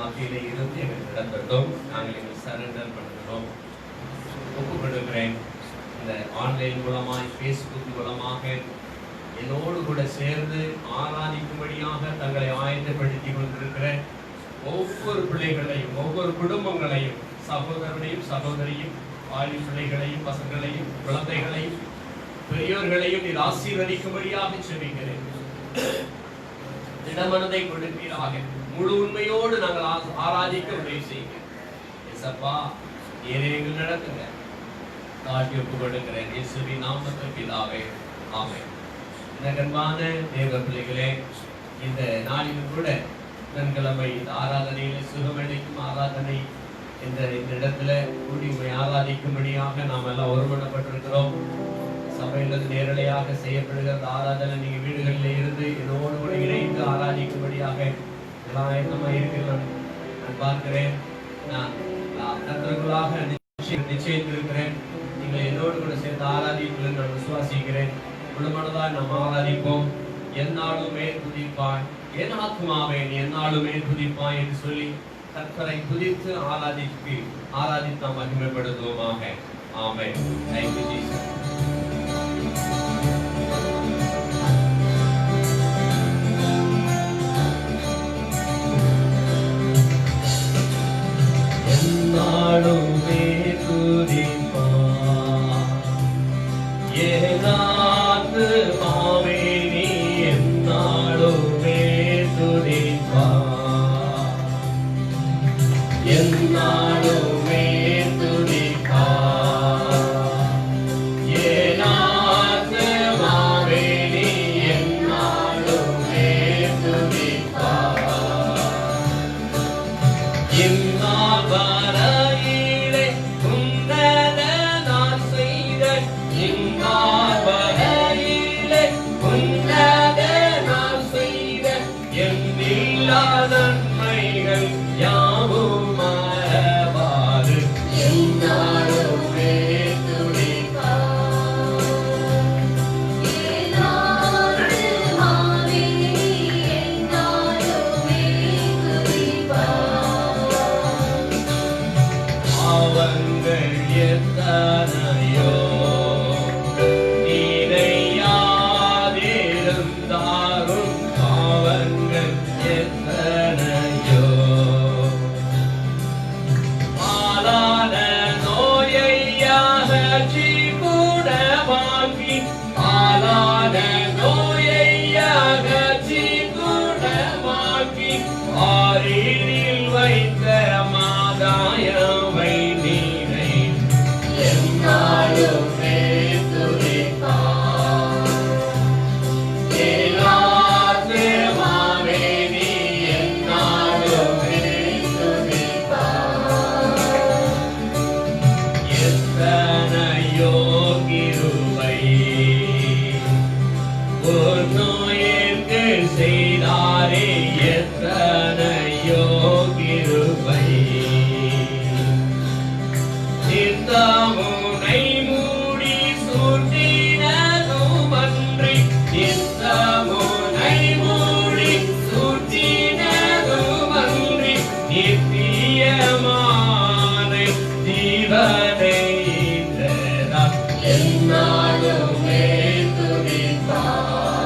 மத்தியிலே இருந்து எங்களுக்கு நடத்தட்டும். நாங்கள் எங்களை சரண்டர் பண்ணுகிறோம், ஒப்புக் கொடுக்கிறேன். இந்த ஆன்லைன் மூலமாய், ஃபேஸ்புக் மூலமாக என்னோடு கூட சேர்ந்து ஆராதிக்கும்படியாக தங்களை ஆயத்தப்படுத்தி கொண்டிருக்கிற ஒவ்வொரு பிள்ளைகளையும், ஒவ்வொரு குடும்பங்களையும், சகோதரனையும் சகோதரியும், வாலி பிள்ளைகளையும், பசங்களையும், குழந்தைகளையும், பெரியோர்களையும் நீர் ஆசீர்வதிக்கும்படியாக செபிக்கிறேன். திடமனதை கொடுப்பீராக. முழு உண்மையோடு நாங்கள் ஆராதிக்க உதவி செய்யுங்க. இயேசப்பா, நீரே எங்கள் நடத்துங்க. தாழ்த்தி ஒப்புக் கொடுக்கிறேன் இயேசுவின் நாமத்தில் பிதாவே, ஆமென். அன்பான தேவ பிள்ளைகளே, இந்த நாளிலும் கூட புதன்கிழமை இந்த ஆராதனையில சுகமளிக்கும் ஆராதனை இந்த இடத்துல கூடி ஆராதிக்கும்படியாக நாம் எல்லாம் ஒருமனப்பட்டிருக்கிறோம். சபையிலிருந்து நேரடியாக செய்யப்படுகிற ஆராதனை நீங்க வீடுகளில் இருந்து என்னோடு கூட இணைந்து ஆராதிக்கும்படியாக எல்லாம் ஆயத்தமாக இருக்கிறேன். நான் பார்க்கிறேன், நான் கர்த்தருக்குள்ளாக நிச்சயித்திருக்கிறேன். நீங்கள் என்னோடு கூட சேர்ந்து ஆராதிப்பீர்கள் நான் விசுவாசிக்கிறேன். முழுமனதாக நாம் ஆராதிப்போம். எந்நாளுமே துதிப்பாய், என் ஆத்மாவே நீ எந்நாளுமே துதிப்பாய் என்று சொல்லி கர்த்தரை துதித்து ஆராதித்து மகிமைப்படுத்துவோமாக. ஆமென். Thank you, Jesus. எந்நாளுமே துதிப்பாய், என் ஆத்மாவே நீ எந்நாளுமே துதிப்பாய், எந்நாளுமே துதிப்பாய், என் ஆத்மாவே நீ எந்நாளுமே துதிப்பாய். இந்நாள் வரையிலே உன்னத நான் செய்த, இந்நாள் வரையிலே உன்னத நான் செய்த எண்ணில்லா நன்மைகள் யாவும் மறவாது எந்நாளுமே துதிப்பாய், என் ஆத்துமாவே எந்நாளுமே துதிப்பாய். பாவங்கள் எத்தனையோ நினையாதிருந்தாலும், பாவங்கள் எத்தனையோ ஆளான நோயை அகற்றி குணமாக்கி, ஆளான நோயை அகற்றி குணமாக்கி, ஆறினில் வைத்த மாதாயமை நீரை எந்நாளுமே துதிப்பாய், என் ஆத்துமாவே நீ எந்நாளுமே துதிப்பாய். எத்தனையோ கிருபை உன்னுயிர்க்கு செய்தாரே, எத்தனையோ கிருபை நித்தமுனை மூடி சூட்டினதுமன்றி, நித்தமுனை மூடி சூட்டினதுமன்றி, நித்தியமான ஜீவனை ஈன்றதால் எந்நாளுமே துதிப்பாய்,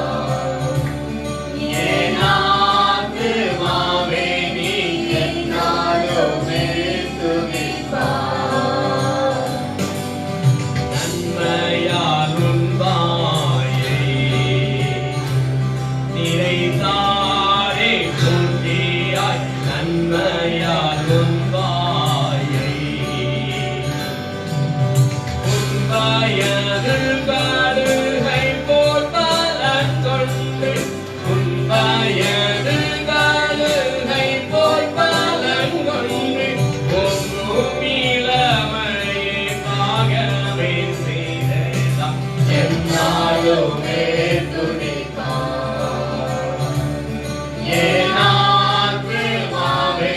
என் ஆத்துமாவே நீ எந்நாளுமே துதிப்பாய். நன்மையால் உன் வாயை நிறைத்தாரே குந்தியாய், நன்மையால் உன் வாயை உன் வயதில் கடுகை போல் பலன் கொண்டு, உன் வயதில் கடுகை போல் பலன் கொண்டு, ஒன்றும் இளமையை பாகமே செய்ததா எந்நாளுமே துதிப்பாய், என் ஆத்துமாவே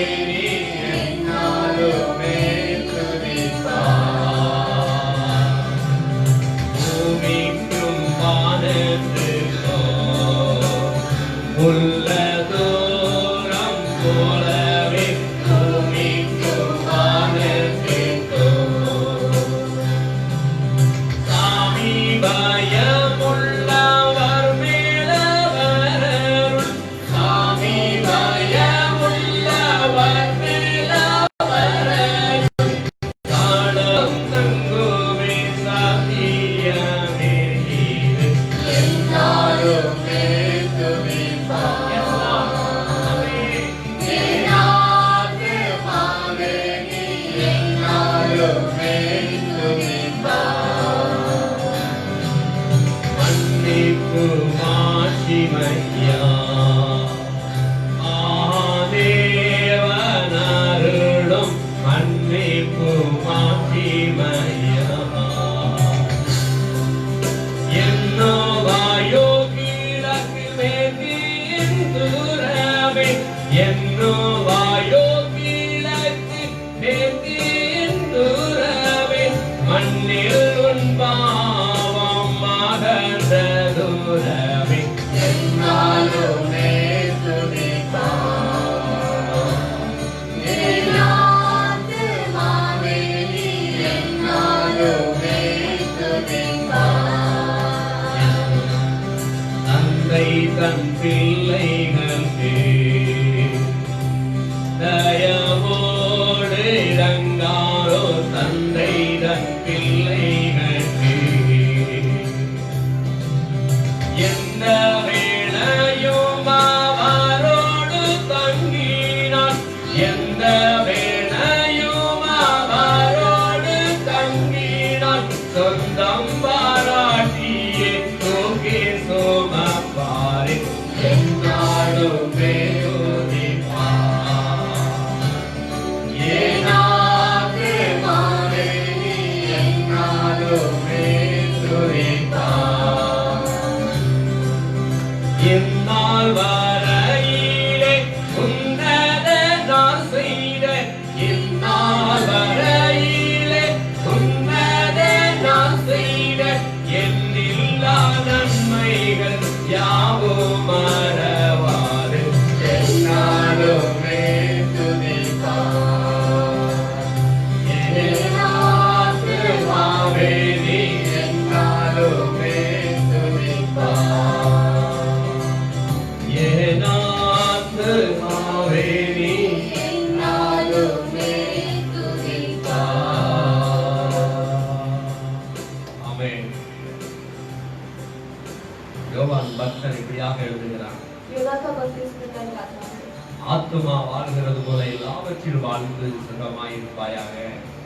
அதுபோல எல்லாவற்றிலும் வாழ்ந்து சுகமாயிருப்பாயாக.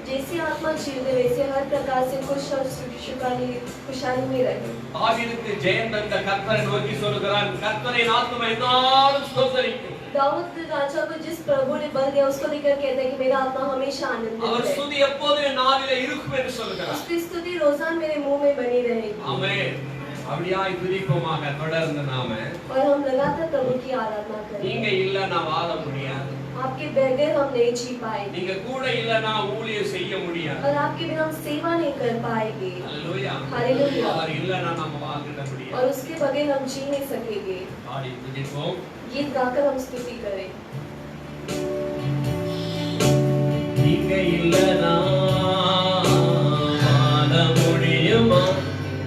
जैसे आत्मा जीव है वैसे हर प्रकार से खुश और खुशहाली में रहे। தாவீதுக்கு ஜெயம் தந்த கர்த்தரை நோக்கி சொல்கிறான், கர்த்தரின் ஆத்துமா எந்நாளும் ஸ்தோத்தரிக்கும். दाऊद राजा को जिस प्रभु ने बल दिया उसको लेकर कहता है कि मेरा आत्मा हमेशा आनंदित அவர் है। ஸ்துதி எப்போதும் என் நாவிலே இருக்கும் என்று சொல்கிறார். उसकी स्तुति रोजाना मेरे मुंह में बनी रहेगी। ஆமென். அப்படியாய் துதிப்போமாக தொடர்ந்து நாம. और हम लगातार प्रभु की आराधना करें। நீங்க இல்லனா வாழ முடியாது. आपके बगैर हम नहीं जी पाएंगे। நீங்க கூட இல்லனா ஊழியம் செய்ய முடியாது. और आपके बिना हम सेवा नहीं कर पाएंगे। ஹalleluya. हालेलुया। அவர் இல்லனா நாம வாழ முடியாது. और उसके बगैर हम जी नहीं सकेंगे। பாடி துதிப்போம். गीत गाकर हम स्तुति करें। நீங்க இல்லனா வாழ முடியுமா?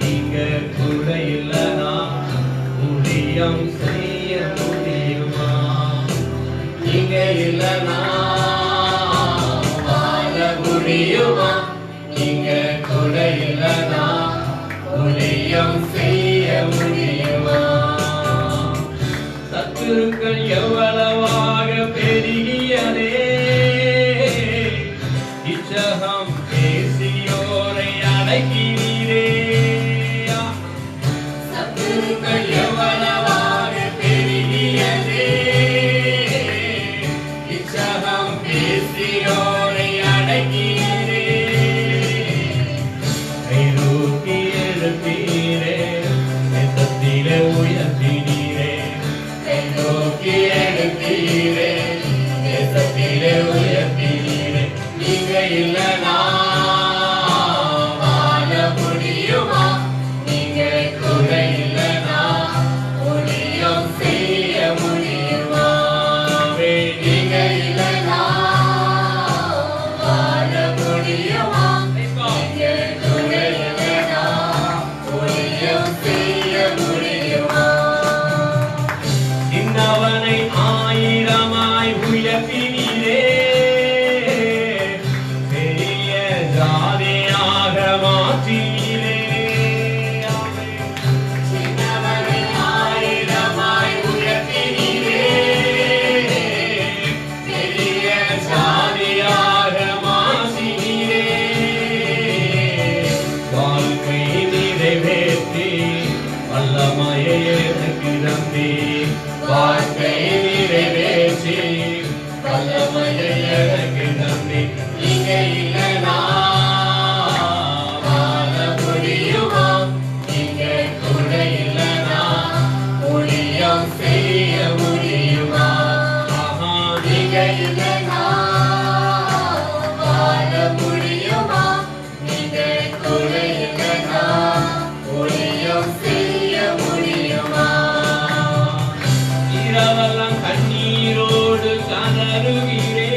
நீங்க கூட இல்லனா ஊழியம் செய்ய முடியுமா? நீங்க இல்லனா வாழ முடியுமா? நீங்க கூட இல்லனா ஊழியம் செய்ய முடியுமா? சத்துருக்கள் எவ்வளவாக பெருகியதே, இச்சகம் பேசியோரை அடக்கினீரே. சத்துருக்கள் எவ்வளவாக பெருகியதே, இச்சகம் பேசியோரை அடக்கினீரே. கைதூக்கி எழுப்பீரே, நெசத்திலே உயர்த்தினீரே. கைதூக்கி எழுப்பீரே, நெசத்திலே உயர்த்தினீரே. நீங்க இல்லனா வாழ முடியுமா? நீங்க கூட இல்லனா ஊழியம் செய்ய முடியுமா? நீங்க இல்லனா வாழ முடியுமா? நீங்க கூட இல்லனா ஊழியம் செய்ய முடியுமா? இன்னவனை ஆயிரமாய் உயர்த்தினீரே, பெரிய ஜாதியாக மாற்றினீரே. சின்னவனை ஆயிரமாய் உயர்த்தினீரே, பெரிய ஜாதியாக மாற்றினீரே. வாழ்க்கை நிறைவேற்றி வல்லமையை எனக்கு நம்பி, வாழ்க்கை நிறைவேற்றி வல்லமையை எனக்கு நம்பி. நீங்க இல்லனா வாழ முடியுமா? நீங்க கூட இல்லனா ஊழியம் செய்ய முடியுமா? ஆஹா, நீங்க இல்லனா வாழ முடியுமா? நீங்க கூட இல்லனா ஊழியம் செய்ய முடியுமா? இரவெல்லாம் கண்ணீரோடு கதறுகிறே,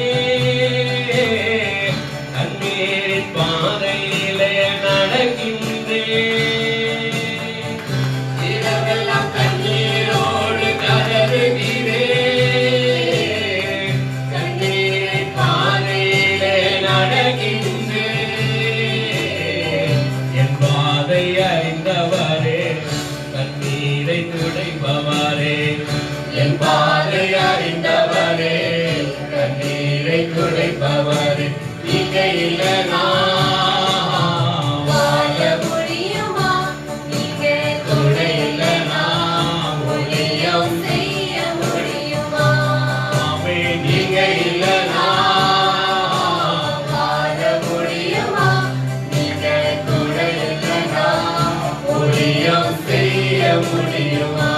கண்ணீரின் பாதையிலே நடக்கின்றே. இரவெல்லாம் கண்ணீரோடு கதறுகிறே, கண்ணீரின் பாதையிலே நடக்கின்றே. என் பாதை அறிந்தவரே, கண்ணீரை துடைப்பவரே. என் பாதை அறிந்தவரே, கண்ணீரை துடைப்பவரே. நீங்க இல்லனா வாழ முடியுமா? நீங்க கூட இல்லனா ஊழியம் செய்ய முடியுமா? ஆமே. நீங்க இல்லனா வாழ முடியுமா? நீங்க கூட இல்லனா ஊழியம் செய்ய முடியுமா?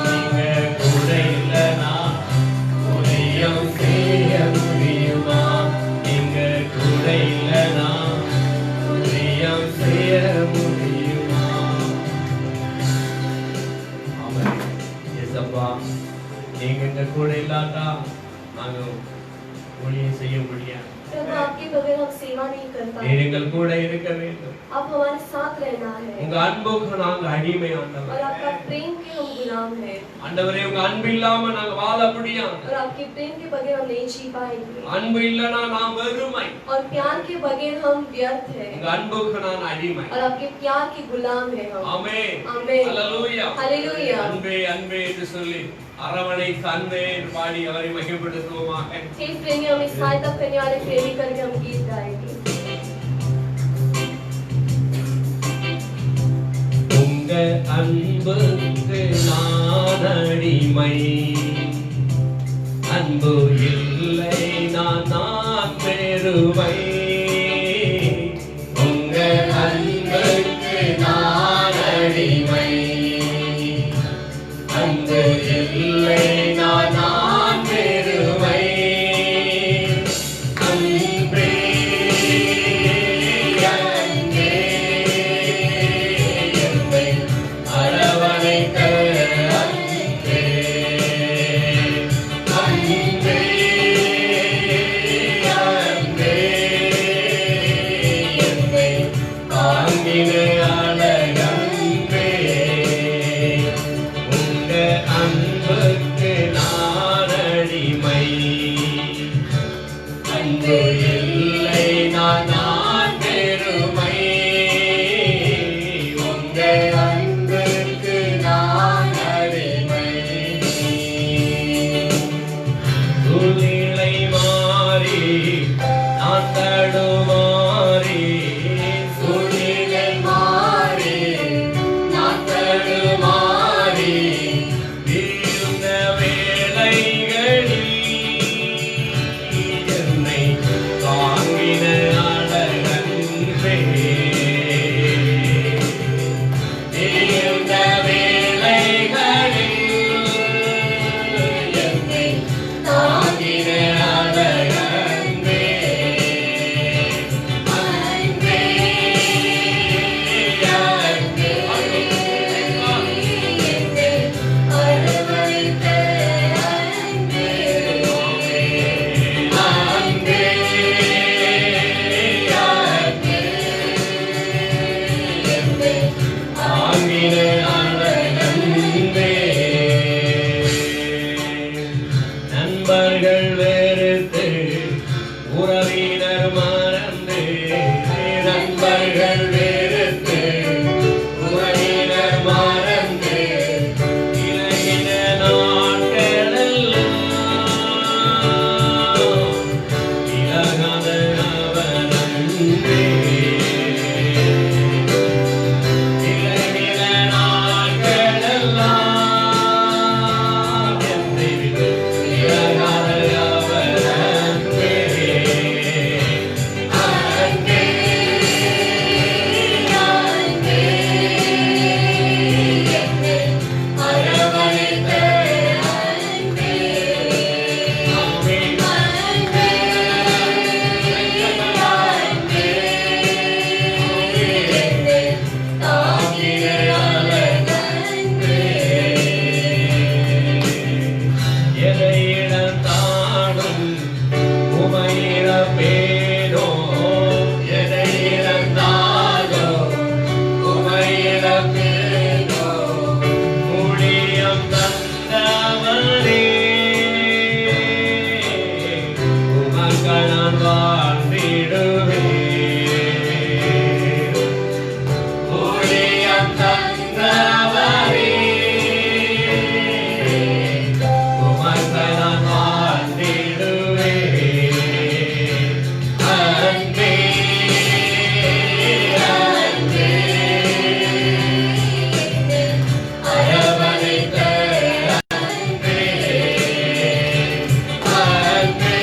நீங்க கூட இல்லனா ஊழியம் செய்ய முடியுமா? நீங்க கூட இல்லனா ஊழியம் செய்ய முடியுமா? ஆமென். இயேசப்பா, நீங்க எங்க கூட இல்லாட்டா நாங்க ஊழியம் செய்ய முடியாது. प्रभु आपके बगैर हम सेवा नहीं कर நீர் पाएंगे। எங்கள் கூட இருக்க வேண்டும். आप हमारे साथ रहना है। உங்க அன்புக்கு நாங்க அடிமை ஆண்டவர். और आपका प्रेम के हम गुलाम हैं। ஆண்டவரே, உங்க அன்பு இல்லாம நாங்க வாழ முடியாது. और आपके प्रेम के बगैर हम नहीं जी पाएंगे। அன்பு இல்லனா நாம் வெறுமை. और प्यार के बगैर हम व्यर्थ हैं। உங்க அன்புக்கு நான் அடிமை. और आपके प्यार के गुलाम हैं हम। ஆமென். आमीन। ஹalleluya. हालेलुया। அன்பே அன்பே என்று சொல்லி அரவணைத்து அன்பே என்று பாடி அவரை மகிமைப்படுத்துவோமாக. हे प्रेमी, हमें सहायता करने वाले प्रेमी करके हम गीत गाएंगे। உங்க அன்புக்கு நான் அடிமை, அன்பு இல்லை நான் பெருமை. உங்க அன்புக்கு நான் அடிமை, அன்பு இல்லை நான் பெருமை. அன்பே அன்பே என்னை அரவணைத்த அன்பே. அன்பே அன்பே என்னை தாங்கின அழகன்பே. உங்க அன்புக்கு நான் அடிமை, அன்பு இல்லை நான் பெருமை. உங்க அன்புக்கு நான் அடிமை. சூழ்நிலை மாறி நான் தடுமாறி, சூழ்நிலை மாறி நான் தடுமாறி, வீழ்ந்த வேளைகளில் என்னை தாங்கின அழகன்பே. வீழ்ந்த வேளைகளில் என்னை தாங்கின அழகன்பே. அன்பே அன்பே என்னை அரவணைத்த அன்பே. அன்பே அன்பே என்னை தாங்கின அழகன்பே. நண்பர்கள் வெறுத்து உறவினர் மறந்து, நண்பர்கள் வெறுத்து உறவினர் மறந்து, இலகின நாட்களெல்லாம் இலகாத அவர் அன்பே. இலகின நாட்களெல்லாம் என்னை விட்டு இலகாத அவர் அன்பே. அன்பே அன்பே என்னை அரவணைத்த அன்பே. அன்பே அன்பே அன்பே என்னை தாங்கின அழகன்பே. எதை இழந்தாலும் உமையிழப்பேனோ, எதை இழந்தாலும் உமையிழப்பேனோ. ஊழியம் தந்தவரே, உமக்கு நான் வாழ்ந்திடுவேன். ஊழியம் தந்தவரே, உமக்கு நான் வாழ்ந்திடுவேன். அன்பே அன்பே என்னை அரவணைத்த அன்பே. அன்பே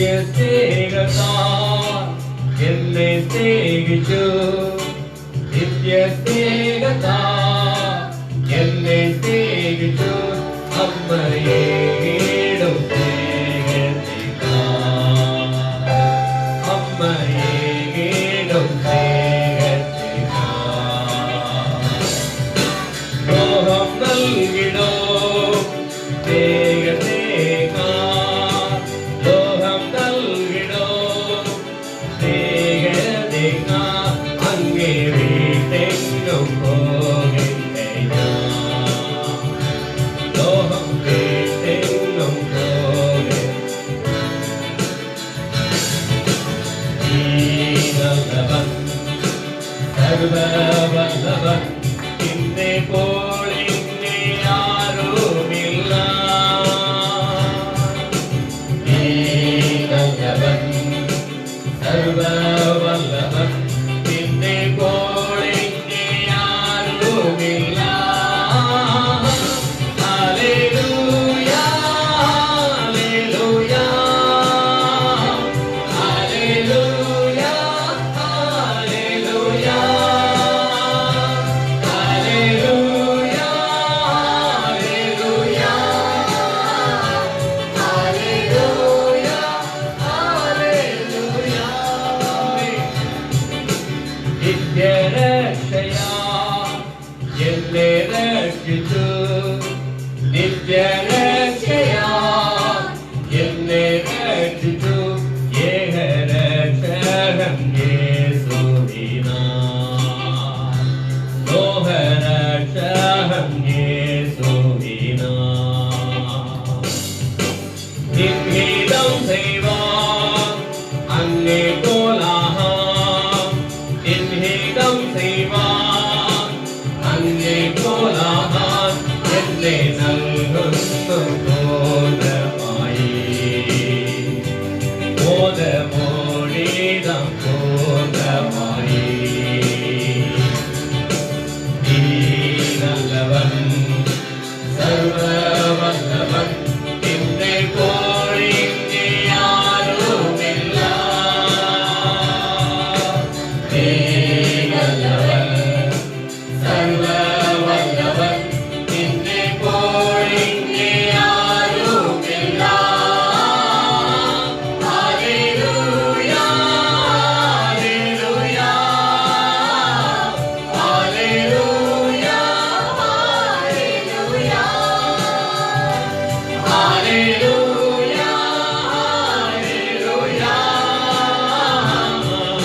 നിത്യ സ്നേഹത്താൽ എന്നെ സ്നേഹിച്ചു നിത്യ സ്നേഹത്താൽ എന്നെ സ്നേഹിച്ചു അമ്മയെ വീടും സ്നേഹത്തേക്കാൾ അമ്മയെ വീടും സ്നേഹത്തേക്കാൾ ദ്രോഹം നൽകിടോ സ്നേഹത്തേക്കാൾ ദ്രോഹം നൽകിടോ സ്നേഹത്തേക്കാൾ അങ്ങേ വീട്ടെങ്ങും പോകില്ലേ ഞാൻ ദ്രോഹം വീട്ടെങ്ങും പോകില്ല നീനല്ലവൻ സർവവല്ലവൻ നിന്നെ പോലിന്നെ ആരുമില്ല നീനല്ലവൻ സർവവല്ലവൻ നിന്നെ പോലിന്നെ ആരുമില്ല hallelujah hallelujah hallelujah hallelujah hallelujah നിത്യരക്ഷയാ എന്നെ രക്ഷിച്ചു നിത്യരക്ഷയാ എന്നെ രക്ഷിച്ചു ഏകരക്ഷകൻ യേശുവിനാം ലോകരക്ഷകൻ യേശുവിനാം നിൻഹിതം செய்வான் അങ്ങേ கோலாகாம் നിൻഹിതം செய்வான் അങ്ങേ கோலாகாம் എന്നെ നൽകുന്നു ബോധമായി ബോധമോടിതം ബോധമായി നീ നല്ലവൻ സർവവല്ലവൻ നിന്നെ പോലിന്നെ ആരുമില്ല നീ നല്ലവൻ സർവവല്ലവൻ നിന്നെ പോലിന്നെ ആരുമില്ല hallelujah hallelujah hallelujah hallelujah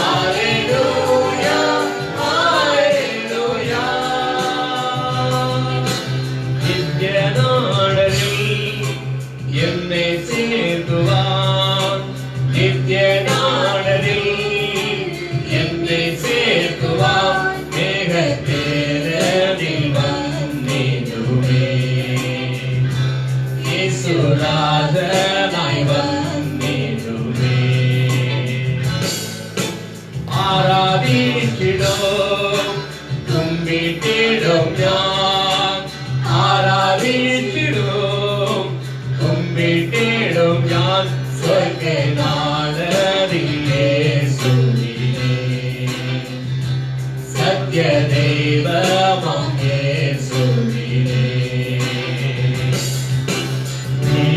hallelujah hallelujah നിത്യനാടരിൽ എന്നെ ചേർക്കുവാൻ നിത്യനാടരിൽ എന്നെ ചേർക്കുവാൻ മേഘത്തേരതിൽ വന്നിടുമേ യേശുരാജനായി വന്നിടുമേ ആരാധിച്ചിടും കുമ്പിട്ടിടും ഞാൻ ആരാധിച്ചിടും കുമ്പിട്ടിടും ഞാൻ സ്വർഗ്ഗനാഥനിൽ യേശുവിനെ സത്യദൈവമാം യേശുവിനെ നീ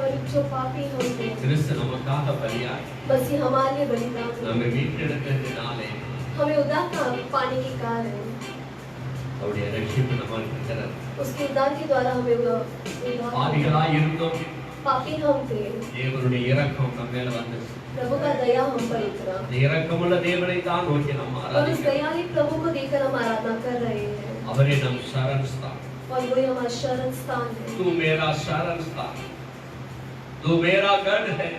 और जो पापी हम थे கிறிஸ்து நமக்காக பலியாய் मसीह हमारे लिए बलिदान हुए। நம்மை மீட்டெடுத்ததினாலே हमें उद्धार का पाने के कारण அவருடைய ரட்சிப்பு நமக்கு இருக்கிறது. उसके उद्धार के द्वारा हमें उद्धार பாவிகளாய் இருந்தோம், पापी हम थे, தேவனுடைய இரக்கம் நம்ம மேல வந்துச்சு. प्रभु का दया हम पर उतरा இந்த இரக்கமுள்ள தேவனை தான் நோக்கி நம்ம और इस ஆராதிக்கிறோம். दयालु प्रभु को देखकर हम आराधना कर रहे हैं அவரே நம் சரண் ஸ்தானம். और वही हमारा शरण स्थान है। तू मेरा शरण स्थान, तू मेरा गढ़ है,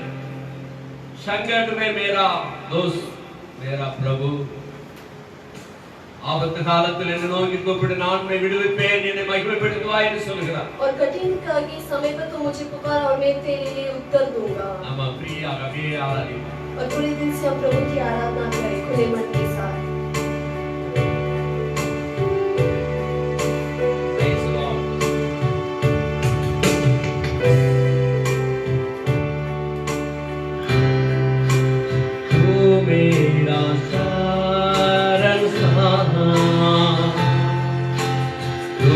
संकट में मेरा दोस्त, मेरा प्रभु. ஆபத்து காலத்தில் என்ன நோக்கி கூப்பிடு, நான் உன்னை விடுவிப்பேன், என்னை மகிமைப்படுத்துவாய் என்று சொல்கிறார். और कठिन के समय पर तुम मुझे पुकार और मैं तेरे लिए उत्तर दूंगा। நம்ம பிரியாகவே ஆராதிப்போம். और पूरे दिल से हम प्रभु की आराधना करें खुले मन के साथ। Praise the Lord. तू मेरा शरण स्थान, तू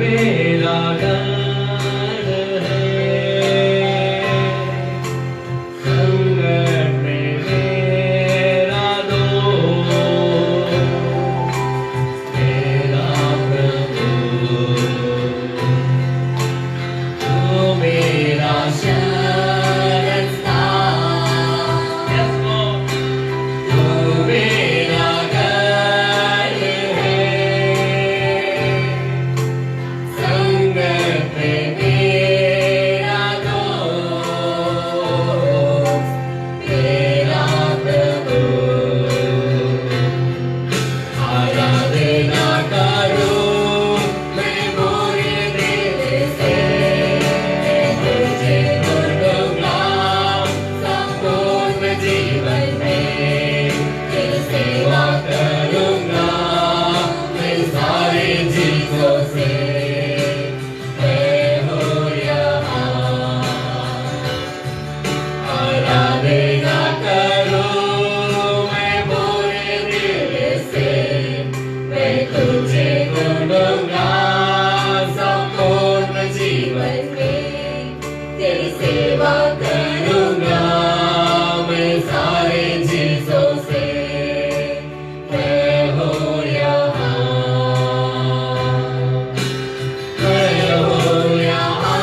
मेरा गढ़ है, संकट में मेरा दोस्त, मेरा प्रभु. तू मेरा शरण स्थान, yes Lord. तू मेरा गढ़ है, संकट में मेरा दोस्त, मेरा प्रभु. आराधना करूं मैं पूरे दिल से, तुझे गुणगान संपूर्ण जीवन में, तेरी सेवा करूंगा मैं सारे जीवों से. मैं हूँ यहाँ, आराधना करूं मैं पूरे दिल से, मैं तुझे गुणगाऊंगा संपूर्ण जीवन में, तेरी सेवा करूंगा मैं सारे चीजों से. मैं हूँ यहाँ, मैं हूँ यहाँ,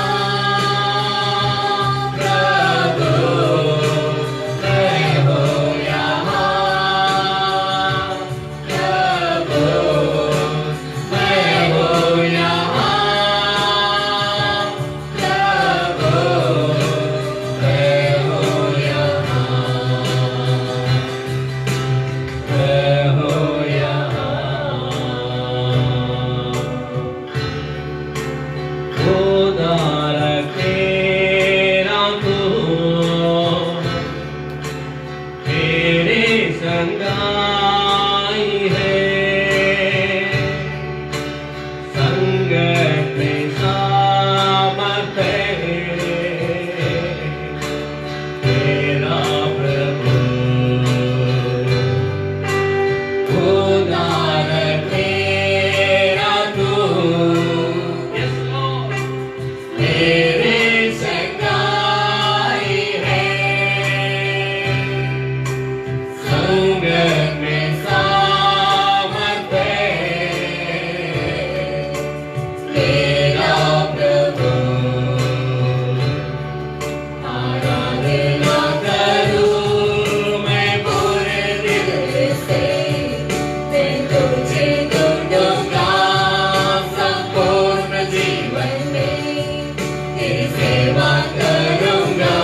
तेरी सेवा करूंगा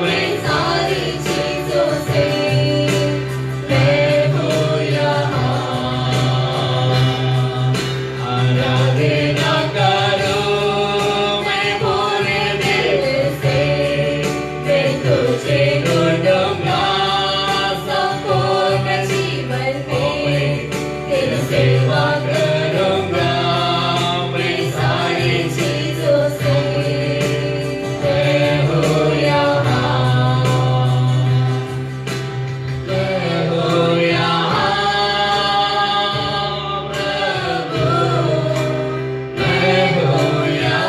मैं सारी चीजों से, मैं हूँ यहाँ आराधना करूं मैं पूरे दिल से, मैं तुझे ढूंढूंगा संपूर्ण जीवन में, तेरी सेवा करूंगा मैं सारी चीजों से, मैं हूँ यहाँ प्रभु, मैं हूँ यहाँ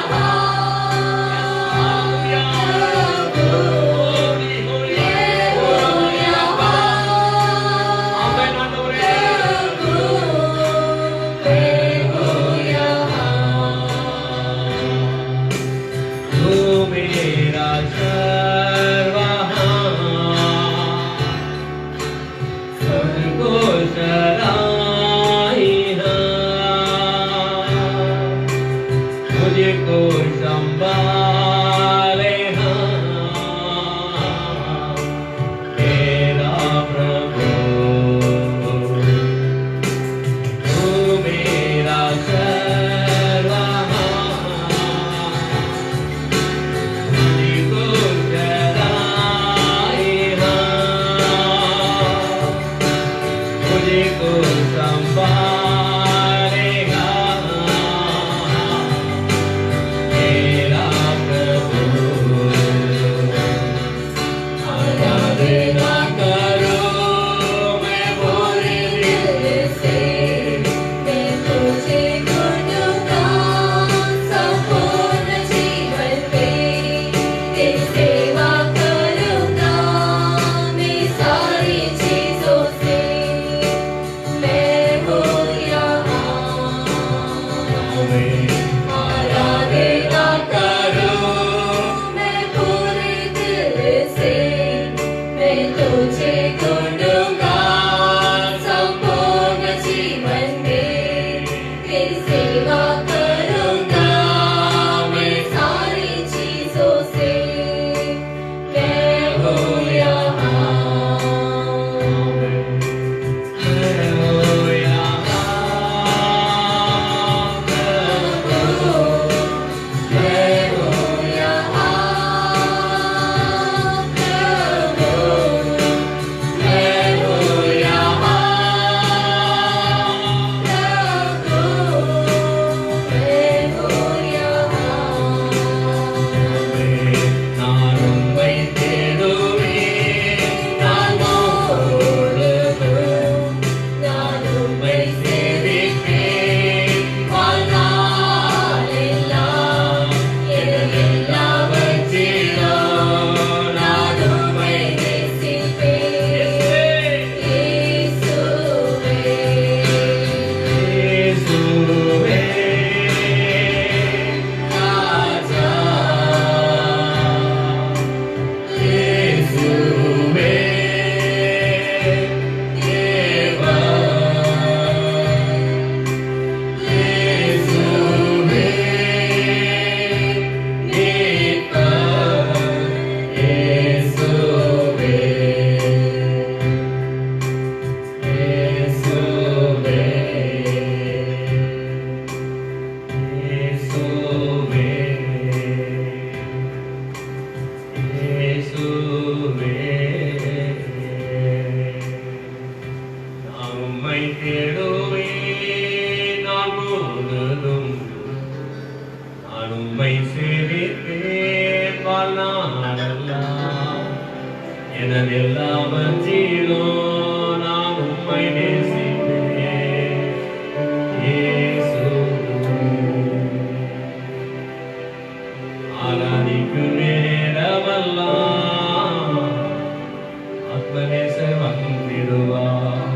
प्रभु, मैं हूँ यहाँ प्रभु, मैं हूँ यहाँ। तू मेरा सर्वहार, सबको सराहना, मुझको संभाले मेरा प्रभु, तू मेरा सर्वहार, मुझको सराहना, मुझको संभालेगा मेरा प्रभु। आराधना करूं मैं पूरे दिल से, मैं तुझे ढूंढूंगा संपूर्ण जीवन में, तेरी सेवा करूंगा मैं सारी चीजों से, मैं हूँ यहाँ आराधना करूं मैं पूरे दिल से, मैं तुझे ढूंढूंगा संपूर्ण जीवन में, तेरी सेवा करूंगा मैं सारी चीजों से, मैं हूँ यहाँ எனதெல்லாவற்றிலும் நான் உம்மை நேசிப்பேன் இயேசுவே. ஆராதிக்கும் நேரமெல்லாம் ஆத்மநேசர் வந்திடுவார்,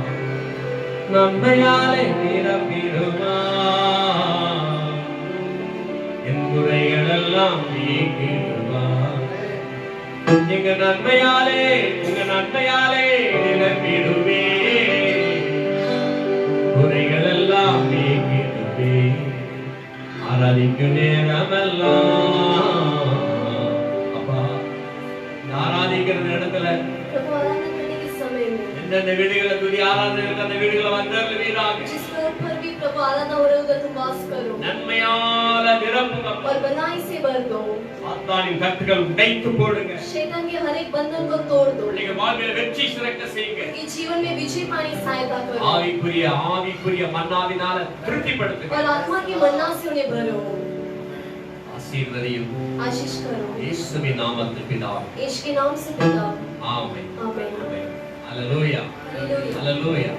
நன்மையாலே நிரப்பிடுவார், என் குறைகளெல்லாம் நீக்கிடுவார். எங்க நன்மையாலே நிரப்பிடுவே, குறைகள் எல்லாம் நீக்கிடுவே. ஆராதிக்கும் நேரமெல்லாம் எந்தெந்த வீடுகளை துதி ஆராதனை இருக்க அந்த வீடுகளை வந்தருள்வீராக. जिस घर पर भी प्रभु आराधना हो रहा है उधर तुम वास करो நன்மையால நிரப்புங்க. और बनाई से भर दो. சாத்தானின் கட்டுகள் உடைத்து போடுங்க. शैतान के हर एक बंधन को तोड़ दो. நீங்க வாழ்க்கையில வெற்றி சிறக்க செய்யுங்க. कि जीवन में विजय पाने सहायता करो. ஆவிக்குரிய மன்னாவினால திருப்திப்படுத்துங்க. और आत्मा के मन्ना से उन्हें भरो. ஆசீர்வதியும். आशीष करो. இயேசுவின் நாமத்தில் பிதாவே. यीशु के नाम से पिता. ஆமென். आमेन. ஹalleluya. ஹalleluya.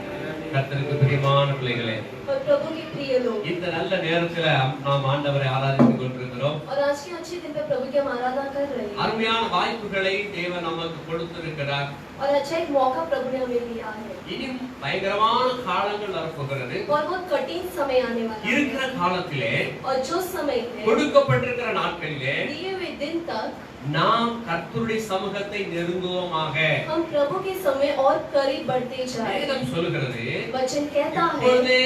கர்த்தருக்கு பிரியமான பிள்ளைகளே, और प्रभु के प्रिय लोग, இந்த நல்ல நேரத்துல நாம் ஆண்டவரை ஆராதித்துக் கொண்டிருக்கிறோம். और आज के अच्छे दिन पे प्रभु की हम आराधना कर रहे हैं. அருமையான வாய்ப்புகளை தேவன் நமக்கு கொடுத்திருக்கிறார். और अच्छा एक मौका प्रभु ने हमें दिया है. இனியும் பயங்கரமான காலங்கள் வரப்போகிறது. और बहुत कठिन समय आने वाला है. இருக்கிற காலத்திலே, और जो समय है, கொடுக்கப்பட்டிருக்கிற நாட்களிலே दिए हुए दिन तक நாம் கர்த்தருடைய சமூகத்தை நெருங்குவோமாக. हम प्रभु के समय और करीब बढ़ते जाएं. வேதம் சொல்கிறது, वचन कहता है, இப்பொழுதே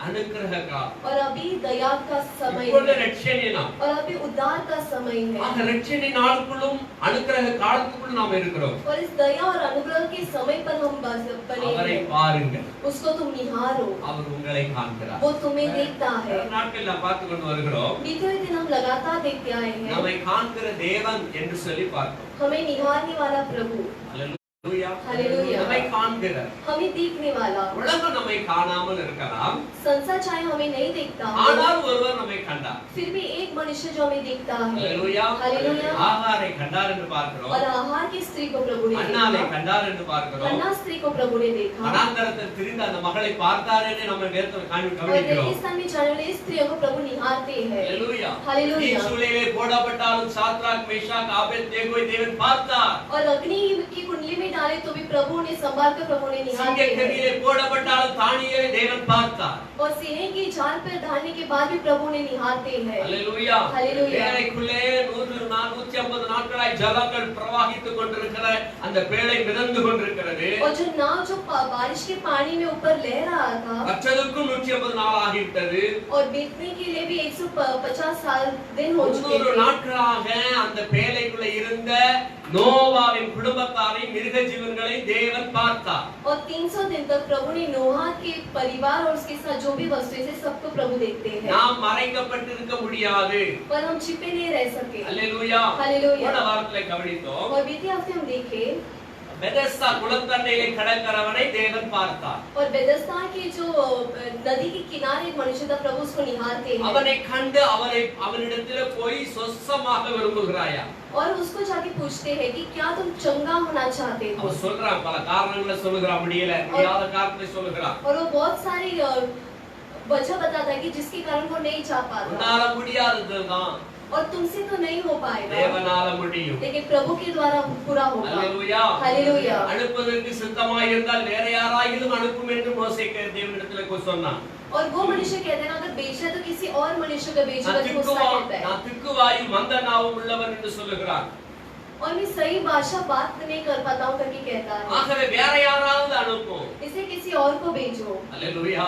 अनुग्रह का और अभी दया का समय இப்பொழுது है, ரட்சணிய நாள். और अभी उद्धार का समय है. ஆக ரட்சணிய நாளுக்குள்ளும் அனுக்கிரக காலத்துக்குள்ளும் நாம் இருக்கிறோம். और इस दया और अनुग्रह के समय पर हम बने அவரை हैं. பாருங்கள். उसको तुम निहारो. அவர் உங்களை காண்கிறார். वो तुम्हें देखता है. நாட்கள் நாம் பார்த்து கொண்டு வருகிறோம். बीते हुए दिन हम लगातार देखते आए हैं. நம்மை காண்கிற தேவன் என்று சொல்லி பார்க்கிறோம். हमें निहारने वाला प्रभु. ஹalleluya. हालेलुया. நம்மை காண்கிறார். हमें देखने वाला. உலகம் நம்மை காணாமல் இருக்கலாம். संसार चाहे हमें नहीं देखता, ஆனால் ஒருவர் நம்மை கண்டார். फिर भी एक मनुष्य जो हमें देखता है. ஹalleluya. हालेलुया. ஆகாரை கண்டார் என்று பார்க்கிறோம். और आहार की स्त्री को प्रभु ने அன்னாளை देखा. கண்டார் என்று பார்க்கிறோம். अन्ना स्त्री को प्रभु ने देखा. வனாந்தரத்தில் திரிந்த அந்த மகளை பார்த்தார் என்று நம்ம வேதத்தில் और கவனிக்கிறோம். रेगिस्तान में जाने वाली स्त्रियों को प्रभु निहारते हैं. ஹalleluya. हालेलुया. சூளையிலே போடப்பட்டாலும் சாத்ராக் மேஷாக் ஆபேத்நேகோவை தேவன் பார்த்தார். और अग्नि की कुंडली में डाले तो भी प्रभु ने संभाल कर प्रभु ने निहारते हैं. சிங்கக்கண்ணிலே போடப்பட்டாலும் தானியேலை தேவன் பார்த்தார். और सिंह की जाल पर डालने के बाद भी प्रभु ने निहारते हैं. ஹalleluya. हालेलुया. பேழைக்குள்ளே 150 நாட்களாய் ஜலங்கள் பிரவாகித்துக் கொண்டிருக்கிற அந்த பேழை மிதந்து கொண்டிருக்கிறது. और जो नाव जो बारिश के पानी में ऊपर लह रहा था, பச்சதுக்கும் 150 நாள் ஆகிவிட்டது. और बीतने के लिए भी 150 साल दिन हो चुके 100 थे. நாட்களாக அந்த பேழைக்குள்ள இருந்த நோவாவின் குடும்பத்தாரை மிருக ஜீவன்களை தேவன் பார்த்தார். और 300 दिन तक प्रभु ने नोहा के परिवार और उसके साथ जो भी वस्तुएं थे सबको प्रभु देखते हैं. நாம் மறைக்கப்பட்டிருக்க முடியாது. पर हम छिपे नहीं रह सके. அல்லேலூயா. हालेलुया. போன வாரத்திலே கவனித்தோம். और बीते हफ्ते हम देखे பெதெஸ்தா குளத்தண்டையிலே கடற்கரவனை தேவன் பார்த்தார். और बेदस्ता के जो नदी के किनारे एक मनुष्य था, प्रभु उसको निहारते हैं. அவனை கண்டு அவனிடத்திலே போய் சொஸ்தமாக விரும்புகிறாயா? और उसको जाके पूछते हैं कि क्या तुम चंगा होना चाहते हो. அவன் சொல்றான், பல காரணங்களை சொல்லுகிறான், முடியாத காரணத்தை சொல்லுகிறான். और वो बहुत सारी वजह बताता है कि जिसके कारण वो नहीं चाह पाता. உன்னால முடியாததுதான் और तुमसे तो नहीं हो पाएगा, தேவனால முடியும். लेकिन प्रभु के द्वारा पूरा होगा. அல்லேலூயா. हालेलुया. அனுப்புவதற்கு சித்தமாய் இருந்தால் வேற யாராயிலும் அனுப்பும் என்று மோசேக்கு தேவனிடத்திலே சொன்னான். और वो मनुष्य कहते हैं अगर बेचा तो किसी और मनुष्य का बेचना तो मुझसे कहता है. நான் திக்குவாயும் மந்த நாவும் உள்ளவன் என்று சொல்லுகிறான். और मैं सही भाषा बात नहीं कर पाता हूँ करके कहता है. ஆகவே வேற யாராவது அனுப்பும். इसे किसी और को भेजो. அல்லேலூயா.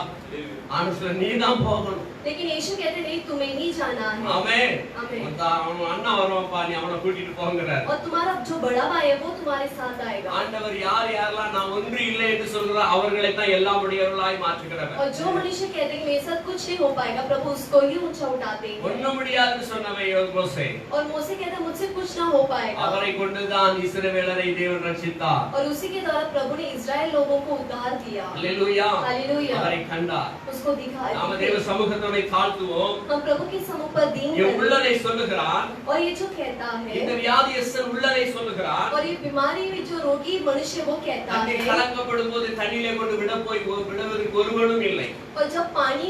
ஆண்டவர் நீதான் போகணும். लेकिन यीशु कहते नहीं, तुम्हें ही जाना है. ஆமென். आमेन. அவன் அண்ணா வருவான்ப்பா, நீ அவனை கூட்டிட்டு போங்கறார். और तुम्हारा जो बड़ा भाई है वो तुम्हारे साथ आएगा. ஆண்டவர் யாரெல்லாம் நான் ஒன்று இல்லை என்று சொல்கிறார் அவர்களை தான் எல்லாம் உடையவர்களாய் மாற்றுகிறார். और जो मनुष्य कहते हैं मेरे साथ कुछ नहीं हो पाएगा, प्रभु उसको ही ऊंचा उठाते हैं. ஒண்ணும் முடியாதுன்னு சொன்னவன் மோசே. और मोसे कहता है मुझसे कुछ ना हो पाएगा. அவரை கொண்டுதான் இஸ்ரவேலரை தேவன் ரட்சித்தார். और उसी के द्वारा प्रभु ने इस्राएल लोगों को उद्धार दिया. அல்லேலூயா. हालेलुया. அவரை கண்டார். उसको दिखाया. நாம தேவ சமூகத்தை தாழ்த்துவோம். हम प्रभु के सम्मुख पर दीन ये करें. உள்ளதை சொல்லுகிறான். और ये जो कहता இந்த है, வியாதியஸ்தன் உள்ளதை சொல்லுகிறான். और ये बीमारी में जो रोगी मनुष्य वो कहता தண்ணி है. கலக்கப்படும் போது தண்ணியிலே கொண்டு விடுவதற்கு ஒருவனும் இல்லை. और जब पानी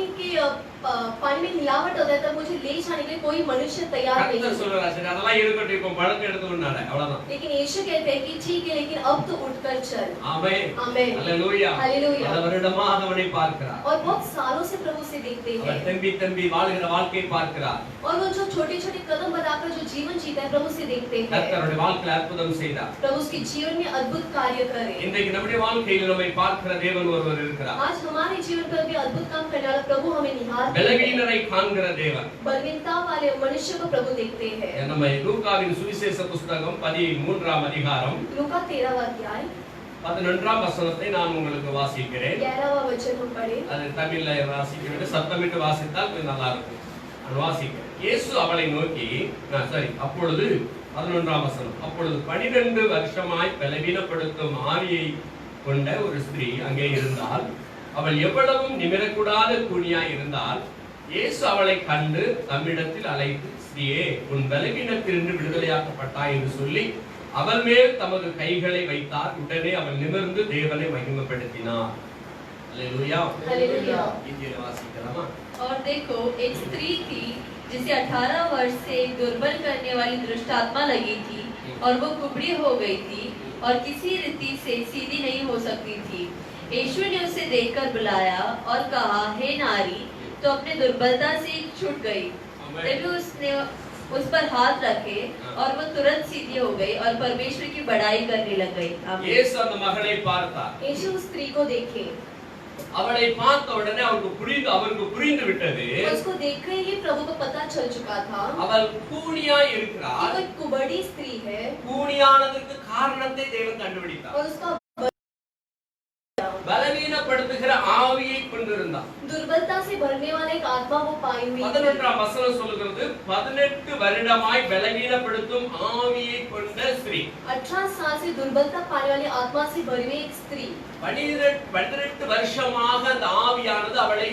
में मिलावट होता है तब मुझे ले जाने के लिए कोई मनुष्य तैयार नहीं கர்த்தர் है. சொல்றார், சரி அதெல்லாம் இருக்கட்டும், இப்போ பழக்கம் எடுத்து உன்னால அவ்வளவுதான். लेकिन यीशु कहते हैं कि ठीक है, लेकिन अब तो उठकर चल. ஆமென். आमेन. அல்லேலூயா. हालेलुया. பல வருடமாக அவனை பார்க்கிறார். और बहुत सालों से प्रभु से देखते அவர் हैं. தம்பி வாழ்கிற வாழ்க்கையை பார்க்கிறார். और वो जो छोटे-छोटे कदम बढ़ाकर जो जीवन जीता है प्रभु से देखते हैं. கர்த்தருடைய வாழ்க்கையில அற்புதம் செய்தார். प्रभु उसके जीवन में अद्भुत कार्य करे. இன்றைக்கு நம்முடைய வாழ்க்கையில் நம்மை பார்க்கிற தேவன் ஒருவர் இருக்கிறார். आज हमारे जीवन पर भी अद्भुत काम करने वाला प्रभु हमें निहारते हैं. பலவீனரை காண்கிற தேவன். बलहीनता वाले मनुष्य को प्रभु देखते हैं. நம்ம லூக்காவின் சுவிசேஷ புத்தகம் 13ஆம் அதிகாரம் लूका 13वां अध्याय 11ஆம் வசனத்தை நான் உங்களுக்கு வாசிக்கிறேன். 11वां वचन हम पढ़े. அது தமிழ்ல வாசிக்கிறது சத்தமிட்டு வாசித்தால் கொஞ்சம் நல்லா இருக்கும். நான் வாசிக்கிறேன். இயேசு அவளை நோக்கி அப்பொழுது 11ஆம் வசனம். அப்பொழுது 12 வருஷமாய் பலவீனப்படுத்தும் ஆவியை கொண்ட ஒரு ஸ்திரீ அங்கே இருந்தால், அவள் எவ்வளவும் நிமிரக்கூடாத கூனியாய் இருந்தால், இயேசு அவளை கண்டு தம்மிடத்தில் அழைத்து, ஸ்திரீயே, உன் பலவீனத்திலிருந்து விடுதலையாக்கப்பட்டாய் என்று சொல்லி அவள் மேல் தமது கைகளை வைத்தார். உடனே அவள் நிமிர்ந்து தேவனை மகிமைப்படுத்தினார். Hallelujah hallelujah. इन्जिल वासिकलामा. और देखो, एक स्त्री थी जिसे 18 वर्ष से दुर्बल करने वाली दुष्ट आत्मा लगी थी और वो कुबड़ी हो गई थी और किसी रीति से सीधी नहीं हो सकती थी. यीशु ने उसे देखकर बुलाया और कहा, हे नारी, तो अपने दुर्बलता से छूट गई. तभी उसने उस पर हाथ रखे और वो तुरंत सीधी हो गई और परमेश्वर की बड़ाई करने लग गई. यीशु அந்த மகளை பார்த்தார். यीशु उस स्त्री को देखे. அவளை பார்த்த உடனே அவருக்கு புரிந்து விட்டது. उसको देखकर ही प्रभु को पता चल चुका था. அவள் கூனியாய் இருக்கிறாள். कोई कुबड़ी स्त्री है. கூனியானதற்கு காரணத்தை தேவன் கண்டுபிடித்தார். और उसका பலவீனப்படுத்துகிற ஆவியை கொண்டிருந்தார். दुर्बलता से भरने वाला एक आत्मा वो पाई हुई. 11ஆம் வசனம் சொல்கிறது, 18 வருடமாய் பலவீனப்படுத்தும் ஆவியை கொண்ட ஸ்திரீ. 18 साल से दुर्बलता पाने वाली आत्मा से भरी हुई एक स्त्री. 18 வருஷமாக அந்த ஆவியானது அவளை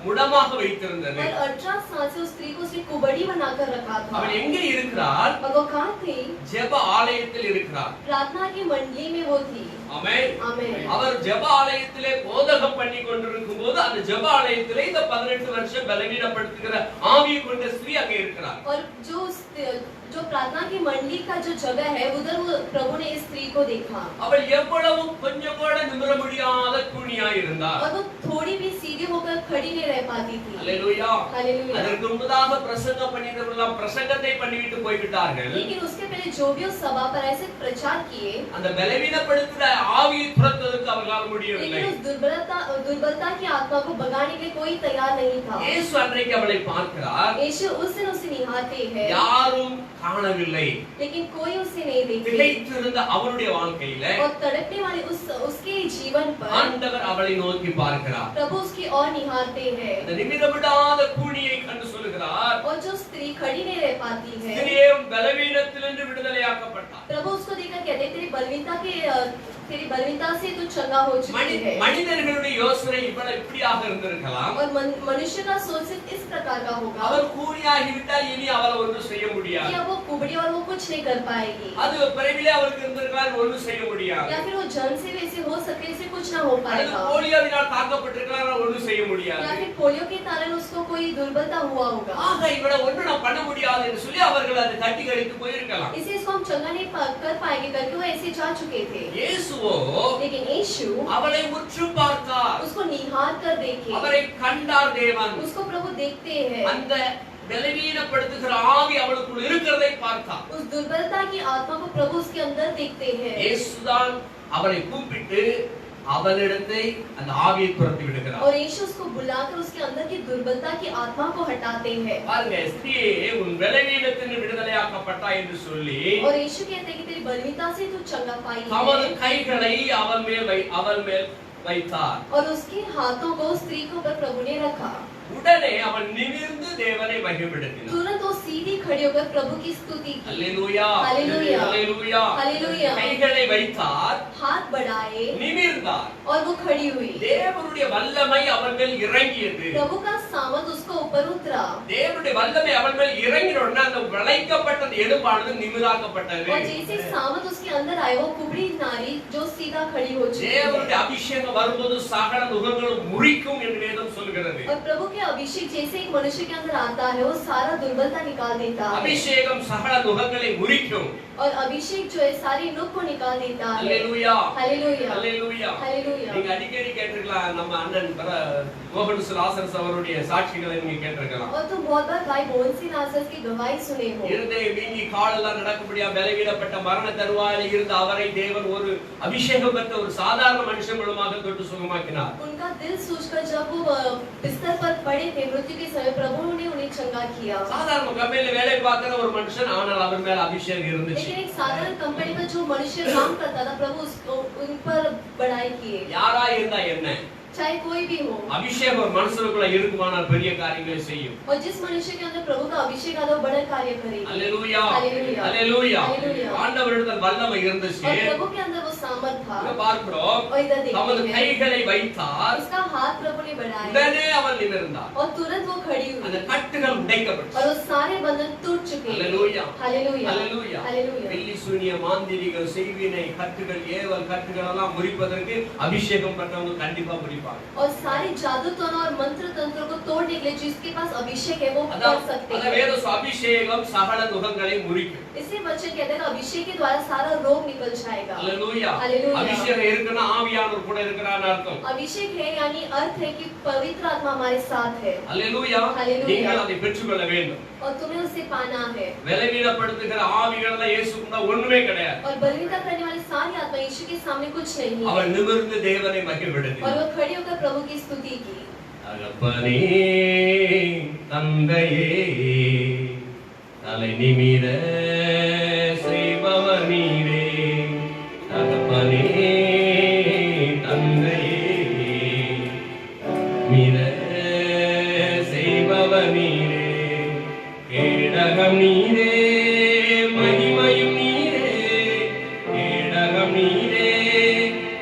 முடமாக வைத்திருந்தது. और 18 साल से उस स्त्री को उसने कुबड़ी बनाकर रखा था. அவள் எங்கே இருக்கிறாள்? और वो कहाँ थी? ஜெப ஆலயத்தில் இருக்கிறாள். प्रार्थना की मंडली में वो थी. ஆமென். ஆமென். அவர் ஜெப ஆலயத்திலே போதகம் பண்ணி கொண்டிருக்கும் போது அந்த ஜெப ஆலயத்திலே இந்த 18 வருஷம் பலவீனப்படுத்துகிற ஆவியை கொண்ட ஸ்திரீ அங்கே இருக்கிறார். और जो प्रार्थना की मंडली का जो जगह है उधर वो प्रभु ने इस स्त्री को देखा. அவள் எவ்வளவு கொஞ்சம் கூட நிமிர முடியாத கூனியாய் இருந்தாள். और वो थोड़ी भी सीधी होकर खड़ी नहीं रह पाती थी. ஹalleluya. हालेलुया. அதற்கு முன்னதாக பிரசங்கம் பண்ணினவர்கள் பிரசங்கத்தை பண்ணிவிட்டு போய் விட்டார்கள். लेकिन उसके पहले जो भी उस सभा पर ऐसे प्रचार किए, அந்த பலவீனப்படுத்துகிற ஆவியை துரத்துவதற்கு அவர்களால் முடியவில்லை. लेकिन उस दुर्बलता की आत्मा को भगाने के लिए कोई तैयार नहीं था. இயேசு அன்றைக்கு அவளை பார்க்கிறார். यीशु उस दिन उसे निहारते हैं. யாரும் காணவில்லை. लेकिन कोई उसे नहीं देखे. திகைத்திருந்த அவனுடைய வாழ்க்கையில और तड़पने वाले उसके जीवन पर ஆண்டவர் அவளை நோக்கி பார்க்கிறார். प्रभु उसकी ओर निहारते हैं. அந்த நிமிரவிடாத கூனியை கண்டு சொல்கிறார், और जो स्त्री खड़ी नहीं रह पाती है, ஸ்திரியே, உன் பலவீனத்திலிருந்து விடுதலையாக்கப்பட்டாய். प्रभु उसको देखकर कहते हैं, तेरी बलवीनता से तू चंगा हो चुकी है. மனிதர்களுடைய யோசனை இப்படியாக இருந்திருக்கலாம். और मनुष्य का सोच सिर्फ इस प्रकार का होगा. அவர் கூனியாகிவிட்டால் இனி அவள் ஒன்றும் செய்ய முடியாது. या वो कुबड़ी और वो कुछ नहीं कर पाएगी. அது பிறவிலே அவருக்கு இருந்திருக்கலாம், ஒன்றும் செய்ய முடியாது. या फिर वो जन्म से वैसे हो सके इसे कुछ ना हो அல்லது पाएगा. போலியோவினால் தாக்கப்பட்டிருக்கலாம், ஒன்றும் செய்ய முடியாது. या फिर पोलियो के कारण उसको कोई दुर्बलता हुआ होगा. ஆக இவளை ஒன்றும் நான் பண்ண முடியாது என்று சொல்லி அவர்கள் அதை தட்டி கழித்து போயிருக்கலாம். इसे इसको हम चंगा नहीं कर पाएंगे करके वो ऐसे जा चुके थे. இயேசுவோ लेकिन यीशु அவளை உற்று பார்த்தார். उसको निहार कर देखे. அவரை கண்டார் தேவன். उसको प्रभु देखते हैं. அந்த பலவீனப்படுத்துகிற ஆவி அவளுக்குள் இருக்கிறதை பார்த்தார். उस दुर्बलता की आत्मा को प्रभु उसके अंदर देखते हैं. இயேசுதான் அவளை கூப்பிட்டு அவளிடத்தை அந்த ஆவியை துரத்தி விடுகிறார். और यीशु उसको बुलाकर उसके अंदर की दुर्बलता की आत्मा को हटाते हैं. பாருங்க, ஸ்திரியே, உன் பலவீனத்திலிருந்து விடுதலையாக்கப்பட்டாய் என்று சொல்லி और यीशु कहते हैं कि तेरी बलवीनता से तू चंगा पाई தமது है. கைகளை அவள் மேல் வைத்தார். और उसके हाथों को स्त्री के ऊपर प्रभु ने रखा. உடனே அவள் நிமிர்ந்து தேவனை மகிமைப்படுத்தினாள். तुरंत वो सीधी खड़ी होकर प्रभु की स्तुति की. அல்லேலூயா, हालेलुया, அல்லேலூயா. हालेलुया. கைகளை வைத்தார், हाथ बढ़ाए நிமிர்ந்தார். और वो खड़ी हुई. தேவனுடைய வல்லமை அவள் மேல் இறங்கியது. प्रभु का सामर्थ उसको ऊपर उतरा. தேவனுடைய வல்லமை அவள் மேல் இறங்கின உடனே அந்த வளைக்கப்பட்ட எலும்பானது நிமிராக்கப்பட்டது. और जैसे सामर्थ उसके अंदर आए वो कुबड़ी नारी जो सीधा खड़ी हो चुकी है. தேவனுடைய அபிஷேகம் வரும்போது சகல நுகங்களும் முறிக்கும் என்று வேதம் சொல்கிறது. और प्रभु के अभिषेक जैसे एक मनुष्य के अंदर आता है वो सारा दुर्बलता निकाल देता है. அபிஷேகம் சகல நுகங்களை முறிக்கும். और अभिषेक जो है सारी नुक को निकाल देता है. அல்லேலூயா, हालेलुया, அல்லேலூயா. हालेलुया. நீங்க அடிக்கடி கேட்டிருக்கலாம், நம்ம அண்ணன் மோகன் லாசரஸ் அவருடைய சாட்சிகளை நீங்க கேட்டிருக்கலாம். और तुम बहुत बार भाई मोहन सिंह नासर की गवाही सुने हो. இருதய வீங்கி காலெல்லாம் நடக்கும்படியா பலவீனப்பட்ட மரண தருவாயில் இருந்த அவரை தேவன் ஒரு அபிஷேகம் பெற்ற ஒரு சாதாரண மனுஷன் மூலமாக தொட்டு சுகமாக்கினார். उनका दिल सूझकर जब वो बिस्तर पर पड़े थे मृत्यु के समय प्रभु ने उन्हें चंगा किया। சாதாரண கம்பெனில வேலை பார்க்கிற ஒரு மனுஷன் ஆனால் அவர் மேல அபிஷேகம் இருந்துச்சு. लेकिन एक साधारण कंपनी में जो मनुष्य काम करता था प्रभु उसको उन पर बढ़ाई किए। யாரா இருந்தா என்ன, चाहे कोई भी हो, அபிஷேகம் ஒரு மனுஷனுக்குள்ள இருக்குமானால் பெரிய காரியங்களை செய்யும். और जिस मनुष्य के अंदर प्रभु का अभिषेक आता है बड़ा कार्य करेगा। அல்லேலூயா அல்லேலூயா அல்லேலூயா. அல்லேலூயா. ஆண்டவரிடத்தில் வல்லமை இருந்துச்சு. और प्रभु के अंदर वो सामर्थ था। இங்க பார்க்கிறோம், और इधर தமது देखते हैं கைகளை வைத்தார், उसका हाथ प्रभु ने बढ़ाया உடனே அவன் நிமிர்ந்தார். और तुरंत वो खड़ी அந்த हुई கட்டுகள் உடைக்கப்பட்டது. और वो सारे बंधन टूट चुके। அல்லேலூயா हालेलुया அல்லேலூயா. हालेलुया। வெள்ளி சூனிய மாந்திரிகள் செய்வினை கட்டுகள் ஏவல் கட்டுகள் எல்லாம் முறிப்பதற்கு அபிஷேகம் பண்ணவங்க கண்டிப்பா முறிப்பாங்க. और सारे जादू टोना और मंत्र तंत्र को तोड़ने के लिए जिसके पास अभिषेक है वो कर सकते அத हैं। வேத அபிஷேகம் சகல துகங்களை முறிக்கும். इसी वचन कहते हैं अभिषेक के द्वारा सारा रोग निकल जाएगा। அல்லேலூயா. हालेलुया। அபிஷேகம் இருக்குன்னா ஆவியானவர் கூட இருக்கிறான்னு அர்த்தம். अभिषेक है यानी अर्थ है कि पवित्र आत्मा हमारे साथ है। அல்லேலூயா. हालेलुया। நீங்கள் அதை பெற்றுக்கொள்ள வேண்டும். और तुम्हें उसे पाना है। பலவீனப்படுத்துகிற ஆவிகள் எல்லாம் இயேசுக்குள்ள ஒண்ணுமே கிடையாது. और बलहीनता करने वाली सारी आत्मा यीशु के सामने कुछ नहीं है। அவன் நிமிர்ந்து தேவனை மகிழ்விடுகிறான். और वो खड़ी होकर प्रभु की स्तुति की। தகப்பனே தந்தையே தலை நிமிர செய்பவர் நீரே. தகப்பனே தந்தையே மிர செய்பவர் நீரே. கேடகம் நீரே மகிமையும் நீரே. கேடகம் நீரே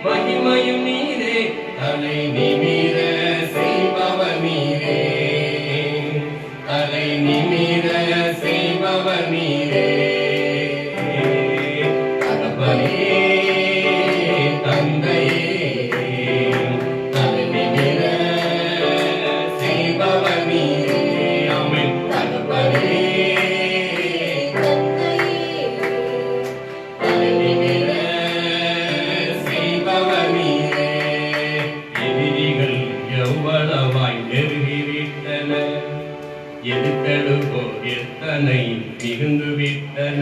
மகிமையும் நீரே. தலை நிமிர செய்பவர் நீரே. தலை நிமிர செய்பவர் நீரே. தகப்பனே தந்தையே தலை நிமிர செய்பவர் நீரே. ஆமென். தகப்பனே தலை நிமிர செய்பவர் நீரே. எதிரிகள் எவ்வளவாய் நெருங்கிவிட்டன, எதிர்த்தெழுப்போ எத்தனை மிகுந்துவிட்டன.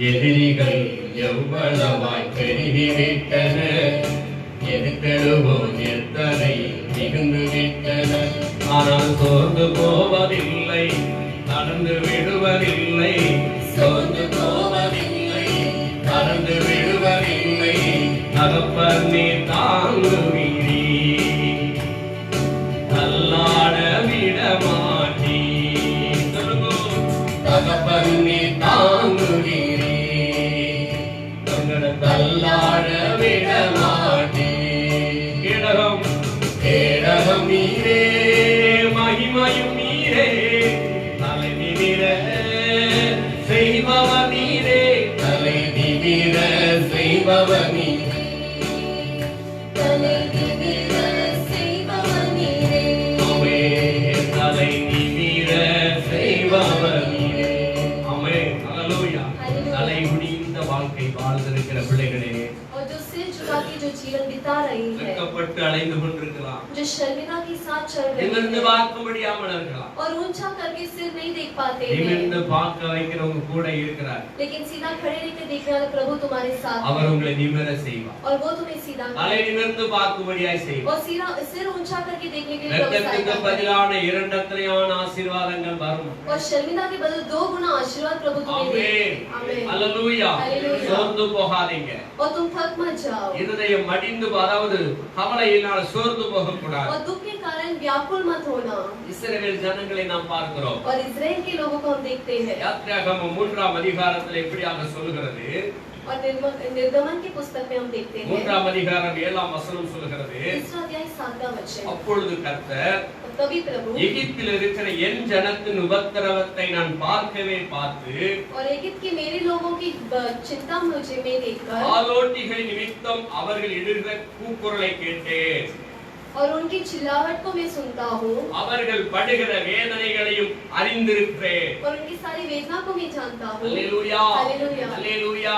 எதிரிகள் எவ்வளவாய் பெருகிவிட்டன, எதிர்த்தெழுப்போ எத்தனை மிகுந்துவிட்டன. ஆனால் சோர்ந்து போவதில்லை, கடந்து விடுவதில்லை. சோர்ந்து போவதில்லை, கடந்து விடுவதில்லை. தகப்பன் நீர் தாங்குவீரே, தள்ளாட விடமாட்டீர். சொல்லுங்க. தகப்பன் நீர் தாங்குவீரே, தள்ளாட விடமாட்டீர். கேடகம் கேடகம் நீரே மகிமையும் நீரே. தலை நிமிர செய்பவர் நீரே. தலை நிமிர செய்பவர் நீரே. ஆமென். தலை நிமிர செய்பவர் நீரே. ஆமென். அல்லேலூயா. தலை குனிந்த வாழ்க்கை வாழ்ந்திருக்கிற பிள்ளைகளே, और जो सिर झुका के जो जीवन बिता रही है, வெட்கப்பட்டு அலைந்து கொண்டிருக்கலாம், जो शर्मिंदा के साथ चल रही நிமிர்ந்து है பார்க்க முடியாமல் இருக்கலாம். और ऊंचा करके सिर नहीं देख पाते हैं, நிமிர்ந்து பார்க்க வைக்கிறவங்க கூட இருக்கிறார். लेकिन सीधा खड़े रहकर देखने वाला प्रभु तुम्हारे साथ அவர் है உங்களை நிமிர செய்வார். और वो तुम्हें सीधा தலை நிமிர்ந்து பார்க்கும்படியாய் செய்வார். और सीधा सिर ऊंचा करके देखने के लिए प्रभु வெட்கத்துக்கு सहायता करेगा। பதிலான இரண்டத்திரையான ஆசீர்வாதங்கள் வரும். और शर्मिंदा के बदले 2 गुना आशीर्वाद प्रभु तुम्हें ஆமென். देगा। आमीन। அல்லேலூயா. அல்லேலூயா. சோர்ந்து போகாதீங்க. और तुम थक मत जाओ இருதயம் மடிந்து, அதாவது கவலையினால் சோர்ந்து போக கூடாது. और दुख के कारण व्याकुल मत होना। இஸ்ரவேல் ஜனங்களை நாம் பார்க்கிறோம். और इस्राएल के लोगों को हम देखते हैं யாத்ராகமம் 3ஆம் அதிகாரத்தில் எப்படியாக சொல்லுகிறது. और निर्गमन की पुस्तक में हम देखते हैं 3ஆம் அதிகாரம் 7ஆம் வசனம் சொல்லுகிறது. तीसरा अध्याय 7वां वचन। அப்பொழுது கர்த்தர் तभी प्रभु எகிப்தில் இருக்கிற என் ஜனத்தின் உபத்திரவத்தை நான் பார்க்கவே பார்த்து, और एगिप्त के मेरे लोगों की चिंता मुझे में देखकर ஆலோட்டிகள் நிமித்தம் அவர்கள் இடுகிற கூக்குரலை கேட்டேன். और उनकी चिल्लाहट को मैं सुनता हूँ அவர்கள் படுகிற வேதனைகளையும் அறிந்திருக்கிறேன். और उनकी सारी वेदना को मैं जानता हूँ। அல்லேலூயா हालेलुया। அல்லேலூயா.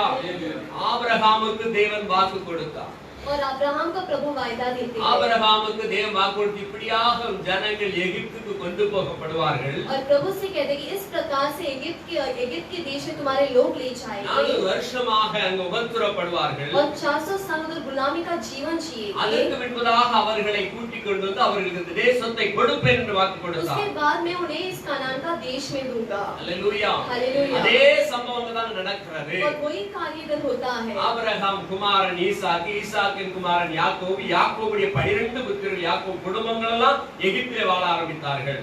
ஆபிரகாமுக்கு தேவன் வாக்கு கொடுத்தார். और अब्राहम को प्रभु वायदा देते हैं ஆபிரகாமுக்கு தேவன் வாக்குறுதி இப்படியாக ஜனங்கள் எகிப்துக்கு கொண்டு போகப்படுவார்கள் और प्रभु से कहते हैं कि इस प्रकार से एगिप्त के देश में तुम्हारे लोग ले 4 जाएंगे வருஷமாக அங்கு உபத்திரப்படுவார்கள் और 400 साल उधर गुलामी का जीवन जिएंगे அதற்கு பின்பதாக அவர்களை கூட்டிக் கொண்டு வந்து அவர்களுக்கு இந்த தேசத்தை கொடுப்பேன் என்று வாக்கு கொடுத்தார் उसके बाद मैं उन्हें इस कनान का देश में दूंगा அல்லேலூயா हालेलुया அதே சம்பவம் தான் நடக்கிறது और वही कार्य इधर होता है ஆபிரகாம் குமாரன் ஈசாக்கு ஈசாக்கின் குமாரன் யாக்கோபு யாக்கோபுடைய 12 புத்திரர்கள் யாக்கோபு குடும்பங்கள் எல்லாம் எகிப்திலே வாழ ஆரம்பித்தார்கள்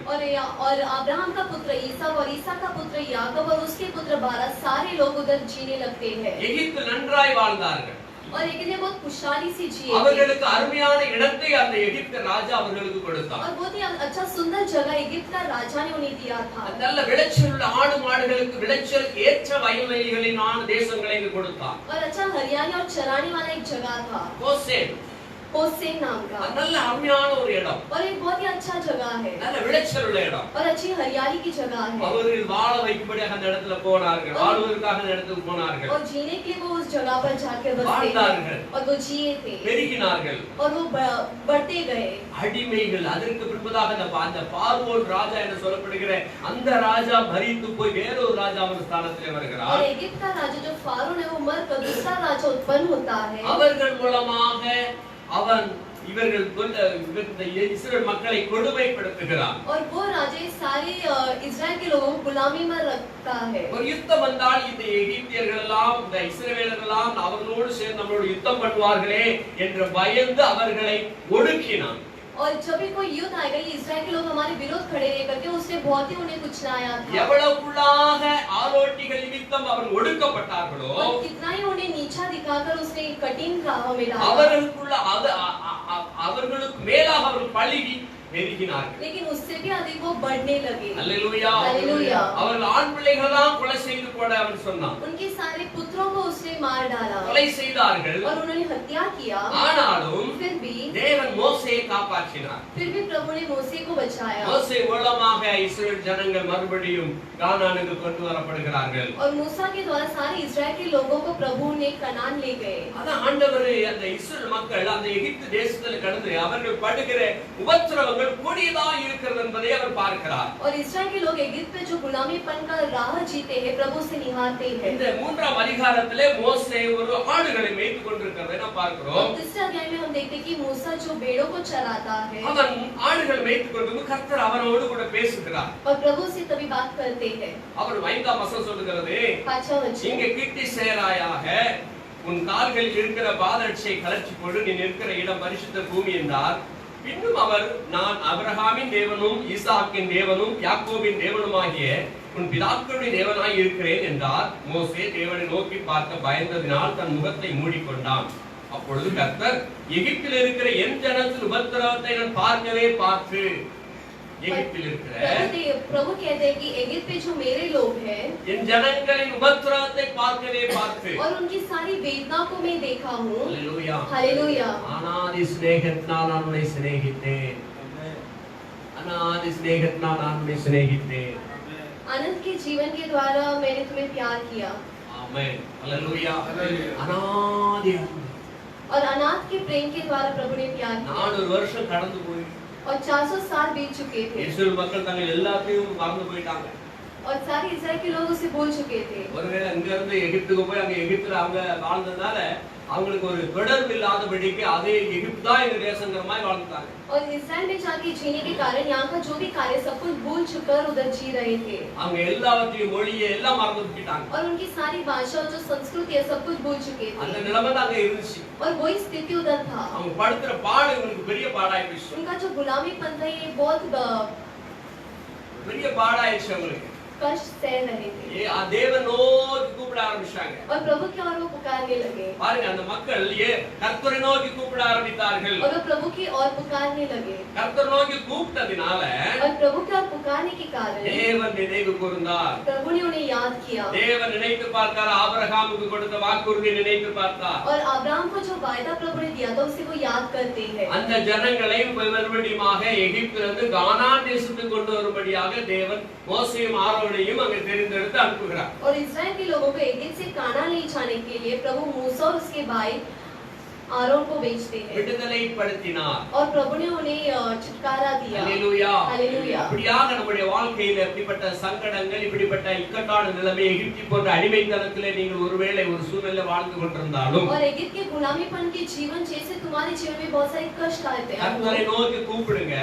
और अब्राहम का पुत्र ईसा और ईसा का पुत्र याकूब और उसके पुत्र 12 सारे लोग उधर जीने लगते हैं எகிப்தில் நன்றாய் வாழ்ந்தார்கள் और एक दिन बहुत खुशहाली से जिए அவர்களுக்கு அருமையான இடத்தை அந்த எகிப்து ராஜா அவர்களுக்கு கொடுத்தார் और बहुत ही अच्छा सुंदर जगह इजिप्ट का राजा ने उन्हें दिया था நல்ல விளைச்சல் உள்ள ஆடு மாடுகளுக்கு விளைச்சல் ஏற்ற வயல்வெளிகளின் தேசங்களை கொடுத்தார் और अच्छा हरियाली और चराने वाला एक जगह था होसेन नाम का நல்ல அருமையான ஒரு இடம் और एक बहुत ही अच्छा जगह है நல்ல விளைச்சல் உள்ள இடம் और अच्छी हरियाली की जगह है அவர்கள் வாழ வைக்கும்படியாக அந்த இடத்துல போனார்கள் வாழ்வதற்காக அந்த இடத்துக்கு போனார்கள் और जीने के लिए वो उस जगह पर जाकर बसते வாழ்ந்தார்கள் और वो जिए थे பெருகினார்கள் और वो बढ़ते गए அடிமைகள் அதற்கு பின்பதாக அந்த பார்வோன் ராஜா என்று சொல்லப்படுகிற அந்த ராஜா மரித்து போய் வேறொரு ராஜாவின் ஸ்தானத்திலே வருகிறார் और इजिप्ट का राजा जो फारून है वो मर कर दूसरा राजा उत्पन्न होता है அவர்கள் மூலமாக அவன் இவர்கள் இஸ்ரவேல் மக்களை கொடுமைப்படுத்துகிறார் और वो राजा सारे इस्राएल के लोगों को गुलामी में रखता है ஒரு யுத்தம் வந்தால் இந்த எகிப்தியர்கள் எல்லாம் இந்த இஸ்ரவேலர்கள் எல்லாம் அவர்களோடு சேர்ந்து நம்மளோட யுத்தம் பண்ணுவார்களே என்று பயந்து அவர்களை ஒடுக்கினான் और जब भी कोई युद्ध आएगा ये इस्राएल के लोग हमारे विरोध खड़े रह करके उसने बहुत ही उन्हें कुचलाया था எவ்வளவுக்குள்ளாக ஆரோட்டிகள் நிமித்தம் அவர்கள் ஒடுக்கப்பட்டார்களோ और कितना ही उन्हें नीचा दिखाकर उसने कठिन राहों में डाला அவர்களுக்குள்ள அவர்களுக்கு மேலாக அவர்கள் பழகி பெருகினார்கள் लेकिन उससे भी अधिक वो बढ़ने लगे அல்லேலூயா हालेलुया அவர்கள் ஆண் பிள்ளைகளெல்லாம் கொலை செய்து போட அவன் சொன்னான் उनके सारे पुत्रों को उसने मार डाला கொலை செய்தார்கள் और उन्होंने हत्या किया ஆனாலும் फिर भी தேவன் மோசேயை காப்பாற்றினார் प्रभु ने मोसे को बचाया மோசே மூலமாக இஸ்ரவேல் ஜனங்கள் மறுபடியும் கானானுக்கு கொண்டு வரப்படுகிறார்கள் और मूसा के द्वारा सारे इस्राएल के लोगों को प्रभु ने कनान ले गए அதான் ஆண்டவர் அந்த இஸ்ரவேல் மக்கள் அந்த எகிப்து தேசத்தில் கடந்து அவர்கள் படுகிற உபத்திரவங்கள் கொடியதா இருக்கிறது என்பதை அவர் பார்க்கிறார் और इस्राएल के लोग इजिप्ट में जो गुलामीपन का राह जीते हैं प्रभु से निहारते हैं இந்த மூன்றாம் அதிகாரத்திலே மோசே ஒரு ஆடுகளை மேய்த்துக் கொண்டிருக்கிறதை நாம் பார்க்கிறோம் तीसरे अध्याय में हम देखते हैं कि मूसा जो भेड़ों को चराता है அவன் ஆடுகள் மேய்த்துக் கொண்டு கர்த்தர் அவனோடு கூட பேசுகிறார் और प्रभु से तभी बात करते हैं அவர் 5ஆம் வசனம் சொல்லுகிறது 5वां वचन இங்கே கிட்டி சேராயாக உன் கால்களில் இருக்கிற பாதரட்சை கலற்றி கொண்டு நீ நிற்கிற இடம் பரிசுத்த பூமி என்றார் பின்னும் அவர் நான் அபிரகாமின் தேவனும் ஈசாக்கின் தேவனும் யாக்கோபின் தேவனுமாகிய உன் பிதாக்களுடைய தேவனாய் இருக்கிறேன் என்றார் மோசே தேவனை நோக்கி பார்க்க பயந்ததினால் தன் முகத்தை மூடிக்கொண்டான் அப்பொழுது கர்த்தர் எகிப்தில் இருக்கிற என் ஜனத்தின் உபத்திரவத்தை நான் பார்க்கவே பார்த்து எகிப்தில் இருக்கிற प्रभु कहते हैं कि एगिप्त पे जो मेरे लोग हैं என் ஜனங்களின் உபத்திரவத்தை பார்க்கவே பார்த்து और उनकी सारी वेदना को मैं देखा हूँ அல்லேலூயா हालेलुया அநாதி சிநேகத்தினால் நான் உன்னை சிநேகித்தேன் அநாதி சிநேகத்தினால் நான் உன்னை சிநேகித்தேன் अनंत के जीवन के द्वारा मैंने तुम्हें प्यार किया ஆமென் அல்லேலூயா அநாதி और अनाथ के प्रेम के द्वारा प्रभु ने प्यार किया 4 வருஷம் கடந்து போய் और 400 साल बीत चुके थे இஸ்ரவேல் மக்கள் தங்கள் எல்லாத்தையும் மறந்து போயிட்டாங்க और सारे इस्राएल के लोग उसे भूल चुके थे ஒருவேளை அங்க இருந்து எகிப்துக்கு போய் அங்க எகிப்துல அவங்க வாழ்ந்ததால அவங்களுக்கு ஒரு தொடர்பு இல்லாதபடிக்கு அதே எகிப்து தான் எங்க தேசங்கிற மாதிரி வாழ்ந்தாங்க और इस्राएल में जाके जीने के कारण यहाँ का जो भी कार्य सब कुछ भूल चुकर उधर जी रहे थे அவங்க எல்லாவற்றையும் மொழியை எல்லாம் மறந்து விட்டாங்க और उनकी सारी भाषा और जो संस्कृति है सब कुछ भूल चुके அந்த थे நிலைமை தான் அங்க இருந்துச்சு और वही स्थिति उधर था அவங்க படுத்துற பாடு இவங்களுக்கு பெரிய பாடாயிடுச்சு उनका जो गुलामीपन था ये बहुत பெரிய பாடாயிடுச்சு அவங்களுக்கு कष्ट सह रहे थे தேவன் நோக்கி கூப்பிட ஆரம்பிச்சாங்க और प्रभु की ओर वो पुकारने लगे பாருங்க அந்த மக்கள் கர்த்தரை நோக்கி கூப்பிட ஆரம்பித்தார்கள் और वो प्रभु की ओर पुकारने लगे கர்த்தர் நோக்கி கூப்பிட்டதினால और प्रभु की ओर पुकारने के कारण தேவன் நினைவு கூர்ந்தார் प्रभु ने उन्हें याद किया தேவன் நினைத்து பார்த்தார் ஆபிரகாமுக்கு கொடுத்த வாக்குறுதியை நினைத்து பார்த்தார் और अब्राहम को जो वायदा प्रभु ने दिया था उसे वो याद करते हैं அந்த ஜனங்களை மறுபடியுமாக எகிப்திலிருந்து கானான் தேசத்துக்கு கொண்டு வரும்படியாக தேவன் மோசேயும் ஆரோனையும் அங்கே தெரிந்தெடுத்து அனுப்புகிறார் और इस्राएल के लोगों को एगिप्त से कानान ले जाने के लिए प्रभु मूसा और उसके भाई आरोन को बेचते हैं விடுதலைப்படுத்தினார். और प्रभु ने उन्हें छुटकारा दिया। ஹalleluya. हालेलुया। அப்படியாக நம்முடைய வாழ்க்கையில் இப்படிப்பட்ட சங்கடங்கள், இப்படிப்பட்ட இக்கட்டான நிலைமை, எகிப்தி போன்ற அடிமைத்தனத்திலே நீங்கள் ஒருவேளை ஒரு சூழ்நிலை வாழ்ந்து கொண்டிருந்தாலும், और एगिप्त के गुलामीपन के जीवन जैसे तुम्हारे जीवन में बहुत सारे कष्ट आते हैं, கர்த்தரை நோக்கி கூப்பிடுங்க.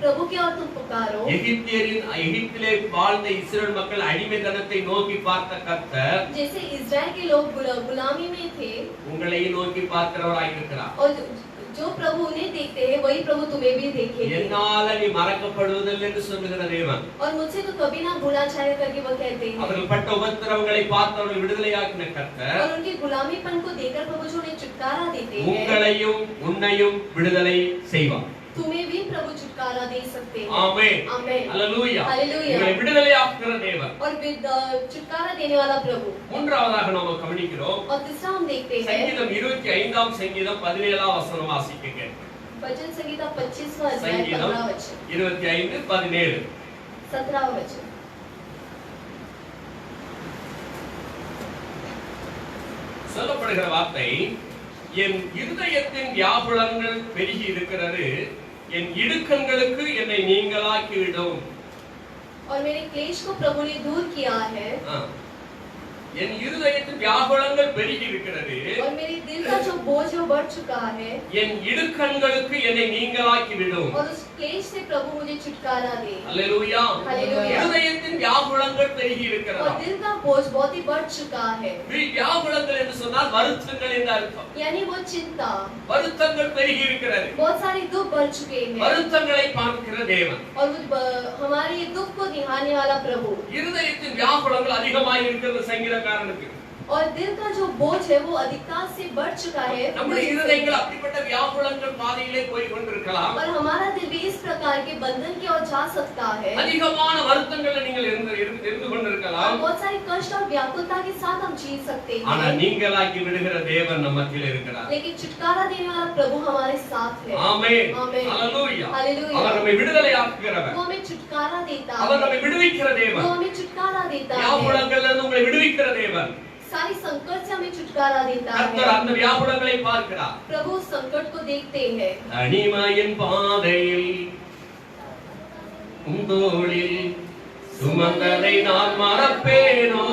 प्रभु की ओर तुम पुकारो। எகிப்திலே வாழ்ந்த இஸ்ரவேல் மக்கள் அடிமைத்தனத்தை நோக்கி பார்த்த கர்த்தர், जैसे इस्राएल के लोग गुलामी में थे, உங்களை நோக்கி பார்க்கிறவராய் இருக்கிறார். और जो प्रभु उन्हें देखते हैं वही प्रभु तुम्हें भी देखेंगे। என்னால நீ மறக்கப்படுவதில்லை என்று சொல்லுகிற தேவன், और मुझसे तो कभी ना भूला जाएगा करके वो कहते हैं। அவர்கள் பட்ட உபத்திரவங்களை பார்த்து அவர்கள் விடுதலையாக்கின கர்த்தர், और उनके गुलामीपन को देखकर प्रभु जो उन्हें छुटकारा देते हैं, உங்களையும் உன்னையும் விடுதலை செய்வார். तुम्हें भी प्रभु छुटकारा दे सकते हैं। ஆமென். आमेन। ஹalleluya. हालेलुया। உங்களை விடுதலையாக்குகிற தேவன். और छुटकारा देने वाला प्रभु। மூன்றாவதாக நாம கவனிக்கிறோம். और तीसरा हम देखते हैं சங்கீதம் 25ஆம் சங்கீதம் 17ஆம் வசனம் வாசிக்கங்க. वचन संहिता 25वां अध्याय சங்கீதம் 15वां वचन 25:17. 17वां वचन। சொல்லப்படுகிற வார்த்தை, என் இருதயத்தின் வியாகுலங்கள் பெருகி இருக்கிறது, என் இடுக்கண்களுக்கு என்னை நீங்களாக்கி விடும். और मेरे क्लेश को प्रभु ने दूर किया है। என் இருதயத்தின் வியாகுலங்கள் பெருகி இருக்கிறது, और मेरे दिल का जो बोझ है वो बढ़ चुका है। என் இடுக்கண்களுக்கு என்னை நீங்களாக்கி விடும். और उस क्लेश से प्रभु मुझे छुटकारा दे। அல்லேலூயா. हालेलुया। இருதயத்தின் வியாகுலங்கள் பெருகி இருக்கிறது. और दिल का बोझ बहुत ही बढ़ चुका है। வியாகுலங்கள் என்று சொன்னால் வருத்தங்கள் என்று அர்த்தம். यानी वो चिंता, வருத்தங்கள் பெருகி இருக்கிறது. बहुत सारे दुख बढ़ चुके हैं। வருத்தங்களை பார்க்கிற தேவன், और वो हमारे दुख को निहारने वाला प्रभु। இருதயத்தின் வியாகுலங்கள் அதிகமாக இருக்கிறது சங்கீதக்காரனுக்கு. और दिल का जो बोझ है वो अधिकता से बढ़ चुका है। நம்முடைய இருதயங்கள் அப்படிப்பட்ட வியாகுலங்கள் பாதையிலே போய் கொண்டிருக்கலாம். और हमारा दिल भी इस प्रकार के बंधन की ओर जा सकता है। அதிகமான வருத்தங்களை நீங்கள் இருந்து கொண்டிருக்கலாம். बहुत सारे कष्ट और व्याकुलता के साथ हम जी सकते ஆனா हैं। நீங்களாக்கி விடுகிற தேவன் நம்ம மத்தியில் இருக்கிறார். लेकिन छुटकारा देने वाला प्रभु हमारे साथ है। ஆமென். आमेन। ஹalleluya. हालेलुया। அவர் நம்மை விடுதலையாக்குகிறவர். वो हमें छुटकारा देता அவர் है। நம்மை விடுவிக்கிற वो தேவன். हमें छुटकारा देता है। வியாகுலங்கள்ல இருந்து உங்களை விடுவிக்கிற தேவன். सारी संकट से हमें छुटकारा देता கர்த்தர் है। அந்த வியாகுலங்களை பார்க்கிறார். प्रभु उस संकट को देखते हैं। தனிமையின் பாதையில் உந்தோளில் சுமந்ததை நான் மறப்பேனோ,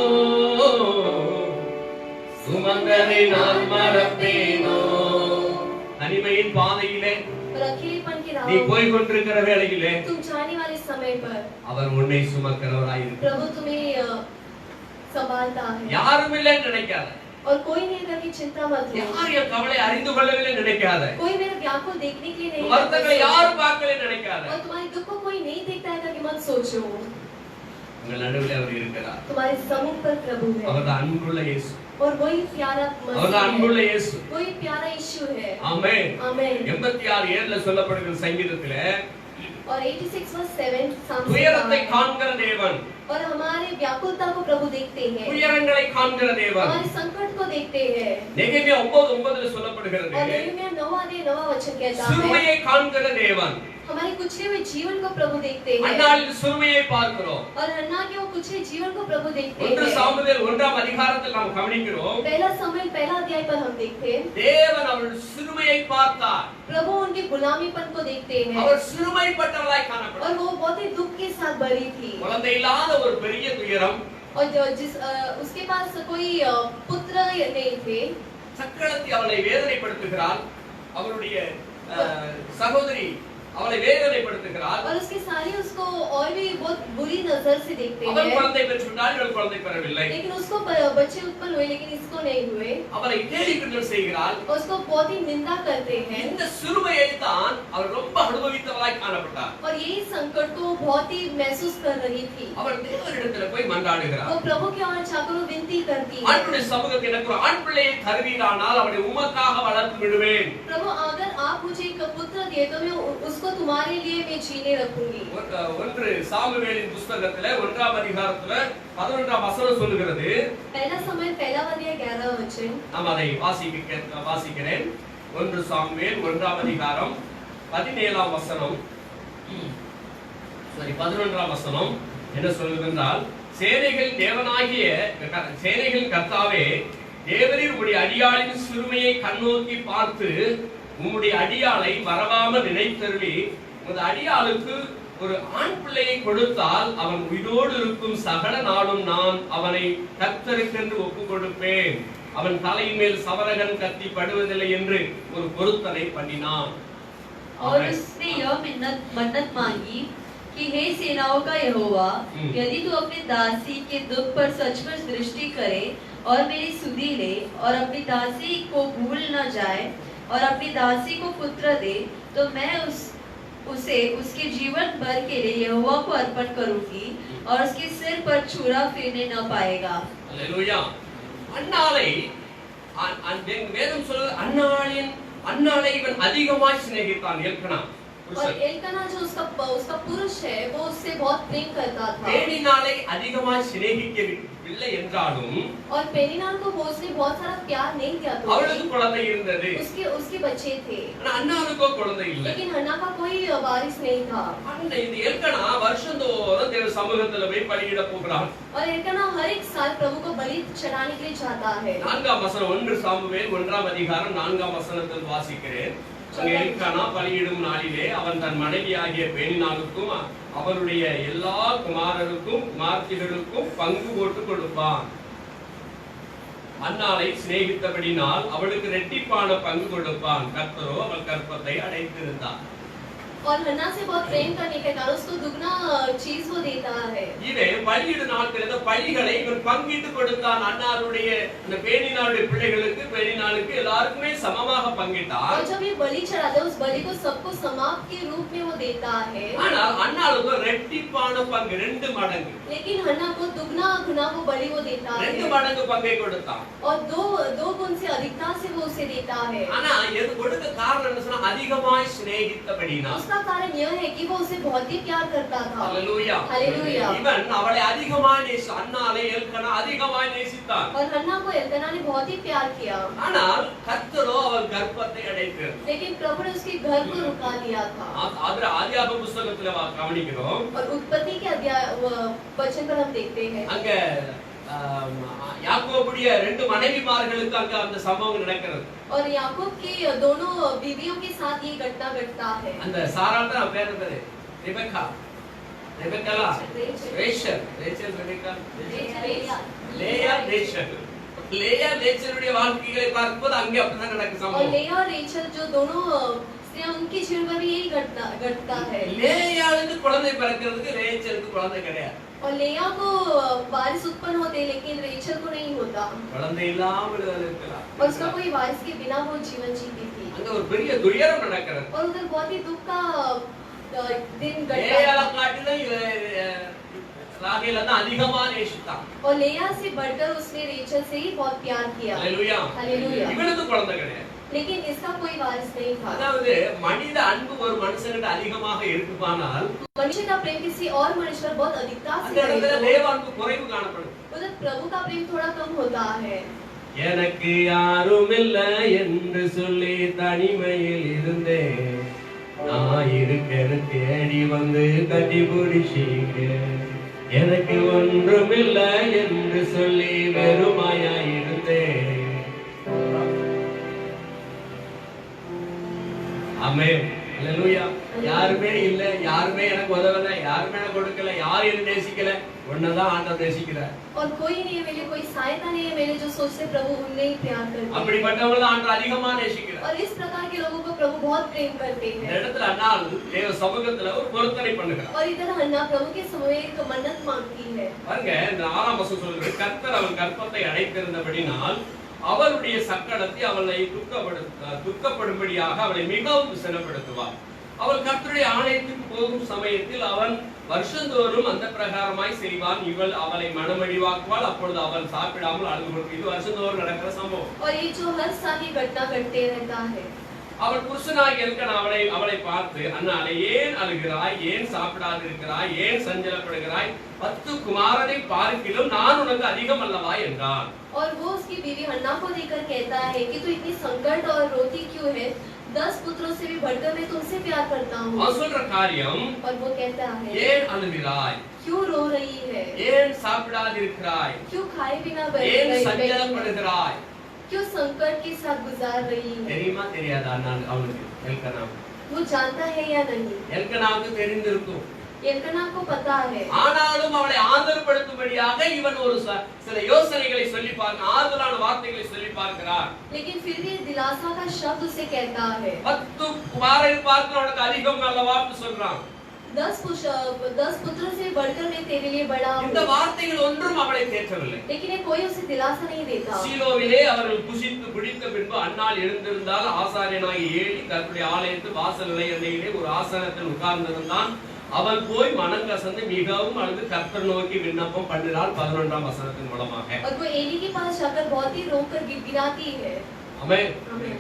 சுமந்ததை நான் மறப்பேனோ. தனிமையின் பாதையிலே और अकेलेपन की நீ राह போய் கொண்டிருக்கிற வேளையிலே तुम जाने वाले समय पर அவர் உன்னை சுமக்கிறவராய் இருக்கிறார். प्रभु तुम्हें संभालता है। யாரும் இல்லைன்னு நினைக்காத, और कोई नहीं करके चिंता मत लो। யார் என் கவலை அறிந்து கொள்ளவில்லை நினைக்காத, कोई मेरे व्याकुल देखने के लिए नहीं வருத்தங்களை है। யாரும் பார்க்கல நினைக்காத. और तुम्हारे दुख को कोई नहीं देखता है करके मत सोचो। உங்கள் நடுவில் அவர் இருக்கிறார். तुम्हारे समुख पर प्रभु है। அவர் அன்புள்ள இயேசு. और वही प्यारा அவர் मसीह அன்புள்ள है। இயேசு. वही प्यारा यीशु है। ஆமென். आमेन। 86:7 சொல்லப்படுகிற சங்கீதத்திலே और 86:7 துயரத்தை காண்கிற தேவன், और हमारे व्याकुलता को प्रभु देखते हैं। துயரங்களை காண்கிற தேவன். हमारे संकट को देखते हैं। நெகேமியா 9:9 சொல்லப்படுகிறது, और नehemiah 9 वचन कहता है சிறுமையை காண்கிற தேவன். हमारे कुचले हुए जीवन को प्रभु देखते हैं। அன்னாளில் சிறுமையை பார்க்கிறோம். और हन्ना के वो कुचले जीवन को प्रभु देखते 1 हैं। சாமுவேல் 1ஆம் அதிகாரத்தில் நாம் கவனிக்கிறோம், पहला समूएल पहला अध्याय पर हम देखते हैं தேவன் அவருடைய சிறுமையை பார்த்தார். प्रभु उनके गुलामीपन को देखते हैं। அவர் சிறுமைப்பட்டவராய் காணப்பட்டார். और वो बहुत ही दुख के साथ भरी थी। குழந்தை இல்லாத ஒரு பெரிய துயரம், और उसके पास कोई पुत्र नहीं थे। சக்களத்தி அவளை வேதனைப்படுத்துகிறாள். அவருடைய சகோதரி அவளை வேதனைப்படுத்துகிறாள். और उसके सारे उसको और भी बहुत बुरी नजर से देखते அவள் हैं। குழந்தை பெற்றுவிட்டாள், இவள் குழந்தை பெறவில்லை. लेकिन उसको बच्चे उत्पन्न हुए लेकिन इसको नहीं हुए। அவளை கேலி கிண்டல் செய்கிறாள். और उसको बहुत ही निंदा करते हैं। இந்த சிறுமையை தான் அவள் ரொம்ப அனுபவித்தவளாய் காணப்பட்டார். और यही संकट को बहुत ही महसूस कर रही थी। அவள் தேவனிடத்தில் போய் மன்றாடுகிறாள். वो प्रभु के ओर जाकर वो विनती करती है, ஆண்டுடைய சமூகத்தில் எனக்கு ஒரு ஆண் பிள்ளையை தருவீரானால் அவளை உமக்காக வளர்த்து விடுவேன். प्रभु अगर आप मुझे एक पुत्र दिए तो मैं उसको तुम्हारे लिए मैं जीने रखूंगी। 1 சாமுவேலின் புத்தகத்திலே 1ஆம் அதிகாரத்திலே 11ஆம் வசனம் சொல்லுகிறது. पहला समय पहला अध्याय 11 वचन நாம் அதை வாசிக்கிறேன். 1 சாமுவேல் 1ஆம் அதிகாரம் 17ஆம் வசனம், 11ஆம் வசனம் என்ன சொல்லுகின்றால், சேனைகளின் கர்த்தாவே, தேவரீர் உம்முடைய அடியாளின் சிறுமையை கண்ணோக்கி பார்த்து உம்முடைய அடியாளை மறவாமல் நினைத்தருளி உமது அடியாளுக்கு ஒரு ஆண் பிள்ளையை கொடுத்தால் அவன் உயிரோடு இருக்கும் சகல நாளும் நான் அவனை கர்த்தருக்கென்று ஒப்புக் கொடுப்பேன். அவன் தலையின் மேல் சவரகன் கத்தி படுவதில்லை என்று ஒரு பொருத்தனை பண்ணினான். और उसने यह मन्नत मांगी कि हे सेनाओं का यहोवा, यदि तू अपनी दासी के दुख पर सचमुच दृष्टि करे और मेरी सुधि ले और अपनी दासी को भूल न जाए और अपनी दासी को पुत्र दे, तो मैं उसे उसके जीवन भर के लिए यहोवा को अर्पण करूंगी और उसके सिर पर छुरा फिरने न पाएगा. हालेलुया. अन्नाले வேதம் சொல்லுது अन्नाले इवन अधिकமாய் சிநேகித்தான் எல்கனா. और एल्काना जो उसका पुरुष है वो उससे बहुत प्रेम करता था. पेनिनाले अधिकமாய் சிநேகிக்கவில்லை என்றாலும் और पेनिनाल को वो उसने बहुत सारा प्यार नहीं किया था. அவளுக்கு குழந்தை இருந்தது. उसके बच्चे थे. ஆனா அன்னாளுக்கு குழந்தை இல்லை. लेकिन हन्ना का कोई वारिस नहीं था. இந்த எல்கனா வருஷந்தோறும் தேவ சமூகத்துல போய் பலியிட போகிறான். और एल्काना हर एक साल प्रभु को बलि चढ़ाने के लिए जाता है. 4ஆம் வசனம் 1 சாமுவேல் 1ஆம் அதிகாரம் 4ஆம் வசனத்தில் வாசிக்கிறேன். எல்கானா பலியிடும் நாளிலே அவன் தன் மனைவியாகிய பெனினாளுக்கும் அவருடைய எல்லா குமாரருக்கும் குமார்த்திகளுக்கும் பங்கு போட்டு கொடுப்பான். அன்னாளை சிநேகித்தபடினால் அவளுக்கு இரட்டிப்பான பங்கு கொடுப்பான். கர்த்தரோ அவள் கற்பத்தை அடைத்திருந்தார். और हन्ना से बहुत प्रेम करने के कारण उसको दुगना चीज वो देता है. இவே பலியிடு நாட்களில் பலிகளை இவன் பங்கிட்டு கொடுத்தான். அன்னாருடைய அந்த பெனினாளுடைய பிள்ளைகளுக்கு பெனினாளுக்கு எல்லாருக்குமே சமமாக பங்கிட்டான். और जब ये बलि चढ़ाते उस बलि को सबको समाप्त के रूप में वो देता है. ஆனால் அன்னாளுக்கு இரட்டிப்பான பங்கு 2 மடங்கு. लेकिन हन्ना को दुगना गुना वो बलि वो देता है. 2 மடங்கு பங்கை கொடுத்தான். और दो गुण से अधिकता से वो उसे देता है. ஆனா இது கொடுக்க காரணம் என்ன சொன்னா அதிகமாய் சிநேகித்தபடினா. उसका कारण यह है कि वो उसे बहुत ही प्यार करता था. हालेलुया. हालेलुया. இவன் அவளை அதிகமாய் நேசி அன்னாளை எல்கனா அதிகமாய் நேசித்தான். और हन्ना को एल्काना ने बहुत ही प्यार किया. ஆனால் கர்த்தரோ அவள் கர்ப்பத்தை அடைத்தார். लेकिन प्रभु ने उसके घर को रुका दिया था. அதுல ஆதியாகம புத்தகத்துல கவனிக்கிறோம். और उत्पत्ति के अध्याय वचन पर हम देखते हैं. அங்க யாக்கோபுடைய 2 மனைவிமார்களுக்கு அங்க அந்த சம்பவம் நடக்கிறது. और याकूब की दोनों बीवियों के साथ ये घटना घटता है. அந்த சாரா தான் பேர் என்னது? Rebecca. Rebecca. Rachel. Rebecca. Leah Rachel. Leah ரேச்சலுடைய வாழ்க்கைகளை பார்க்கும்போது அங்கே அப்படிதான் நடக்குது और சம்பவம். लेया और रेचल जो दोनों स्त्रियां उनके जीवन में भी यही घटता है. லேயாளுக்கு குழந்தை பிறக்கிறதுக்கு ரேச்சலுக்கு குழந்தை கிடையாது. और लेया को वारिस उत्पन्न होते लेकिन रेचल को नहीं होता. குழந்தை இல்லாமல் இருக்கலாம். और उसका कोई वारिस के बिना वो जीवन जीती थी. அங்க ஒரு பெரிய துயரம் நடக்கிறது. और उधर बहुत ही दुख का दिन घटता லேயாள है. காட்டிலும் ராகேல தான் அதிகமா நேசித்தான். और लेया से बढ़कर उसने रेचल से ही बहुत प्यार किया. ஹalleluya. हालेलुया. இவனுக்கு குழந்தை கிடையாது. लेकिन इसका कोई वारिस नहीं था. அதாவது மனித அன்பு ஒரு மனுஷனுக்கு அதிகமாக இருக்குமானால் मनुष्य का प्रेम किसी और मनुष्य पर बहुत अधिकता से அந்த இடத்துல है. தேவ அன்பு குறைவு காணப்படும். उधर प्रभु का प्रेम थोड़ा कम होता है. எனக்கு யாரும் இல்லை என்று சொல்லி தனிமையில் இருந்தேன். நான் இருக்கிற தேடி வந்து கட்டி பிடிச்சீங்க. எனக்கு ஒன்றுமில்லை என்று சொல்லி வெறுமையா இருந்தேன். ஆமென். ஹalleluya. யாருமே இல்ல, யாருமே எனக்கு உதவல, யாருமே எனக்கு கொடுக்கல, யாரும் என்ன நேசிக்கல, ஒன்னதான் ஆண்டவர் நேசிக்கிறார். और कोई नहीं है मेरे, कोई सहायता नहीं है मेरे, जो सोचते प्रभु उन्हें ही प्यार करते हैं. அப்படிப்பட்டவங்கள ஆண்டவர் அதிகமா நேசிக்கிறார். और इस प्रकार के लोगों को प्रभु बहुत प्रेम करते இந்த हैं. இடத்துல அன்னாள் தேவ சமூகத்துல ஒரு பொருத்தனை பண்ணுகிறார். और इधर हन्ना प्रभु के समय एक मन्नत मांगती है. பாருங்க இந்த 6ஆம் வசனம் சொல்லுது, கர்த்தர் அவள் கர்ப்பத்தை அடைத்திருந்தபடினால் அவளுடைய சக்கடத்தை அவளை துக்கப்படும்படியாக அவளை மிகவும் சினப்படுத்துவார். அவள் கர்த்தருடைய ஆலயத்துக்கு போகும் சமயத்தில் அவன் வருஷந்தோறும் அந்த பிரகாரமாய் செய்வான். இவள் அவளை மனமடிவாக்குவாள். அப்பொழுது அவள் சாப்பிடாமல் அழுது கொண்டு. இது வருஷந்தோறும் நடக்கிற சம்பவம். और ये जो हर साल ये घटना घटते रहता है. அவள் புருஷனாக இருக்க அவளை பார்த்து, அன்னாளே ஏன் அழுகிறாய், ஏன் சாப்பிடாது இருக்கிறாய், ஏன் சஞ்சலப்படுகிறாய், 10 குமாரனை பார்க்கிலும் நான் உனக்கு அதிகம் அல்லவா என்றான். और वो उसकी बीवी हन्ना को देखकर कहता है कि तू इतनी संकट और रोती क्यों है? 10 पुत्रों से भी बढ़कर मैं तुमसे प्यार करता हूँ. அவன் சொல்ற காரியம், और वो कहता है ஏன் அழுகிறாய், क्यों रो रही है, ஏன் சாப்பிடாது இருக்கிறாய், क्यों खाए बिना ஏன் बैठी है, சஞ்சலப்படுகிறாய், क्यों संकट के साथ गुजार रही है? தெரியுமா தெரியாதா அவனுக்கு எல்கனா? वो जानता है या नहीं? எல்கனாவுக்கு தெரிந்திருக்கும். एल्कना को पता है. ஆனாலும் அவளை ஆதரப்படுத்தும்படியாக இவன் ஒரு சில யோசனைகளை சொல்லி பார்க்க, ஆறுதலான வார்த்தைகளை சொல்லி பார்க்கிறார். लेकिन फिर भी दिलासा का शब्द उसे कहता है. 10 குமாரரை பார்த்து உனக்கு அதிகம் நல்ல வார்த்தை சொல்றான். 10 पुत्रों से बढ़कर मैं तेरे लिए बड़ा हूँ. இந்த வார்த்தைகள் ஒன்றும் அவளை தேற்றவில்லை. लेकिन ये कोई उसे दिलासा नहीं देता. சீலோவிலே அவர்கள் புசித்து குடித்த பின்பு அன்னாள் எழுந்திருந்தால் ஆசாரியனாகிய ஏலி கர்த்தருடைய ஆலயத்து வாசல் நிலையண்டையிலே ஒரு ஆசனத்தில் உட்கார்ந்திருந்தான். அவள் போய் மனம் கசந்து மிகவும் அழுது கர்த்தர் நோக்கி விண்ணப்பம் பண்ணினாள் 11ஆம் வசனத்தின் மூலமாக. और वो एली के पास जाकर बहुत ही रोकर गिड़गिड़ाती है. ஆமென்.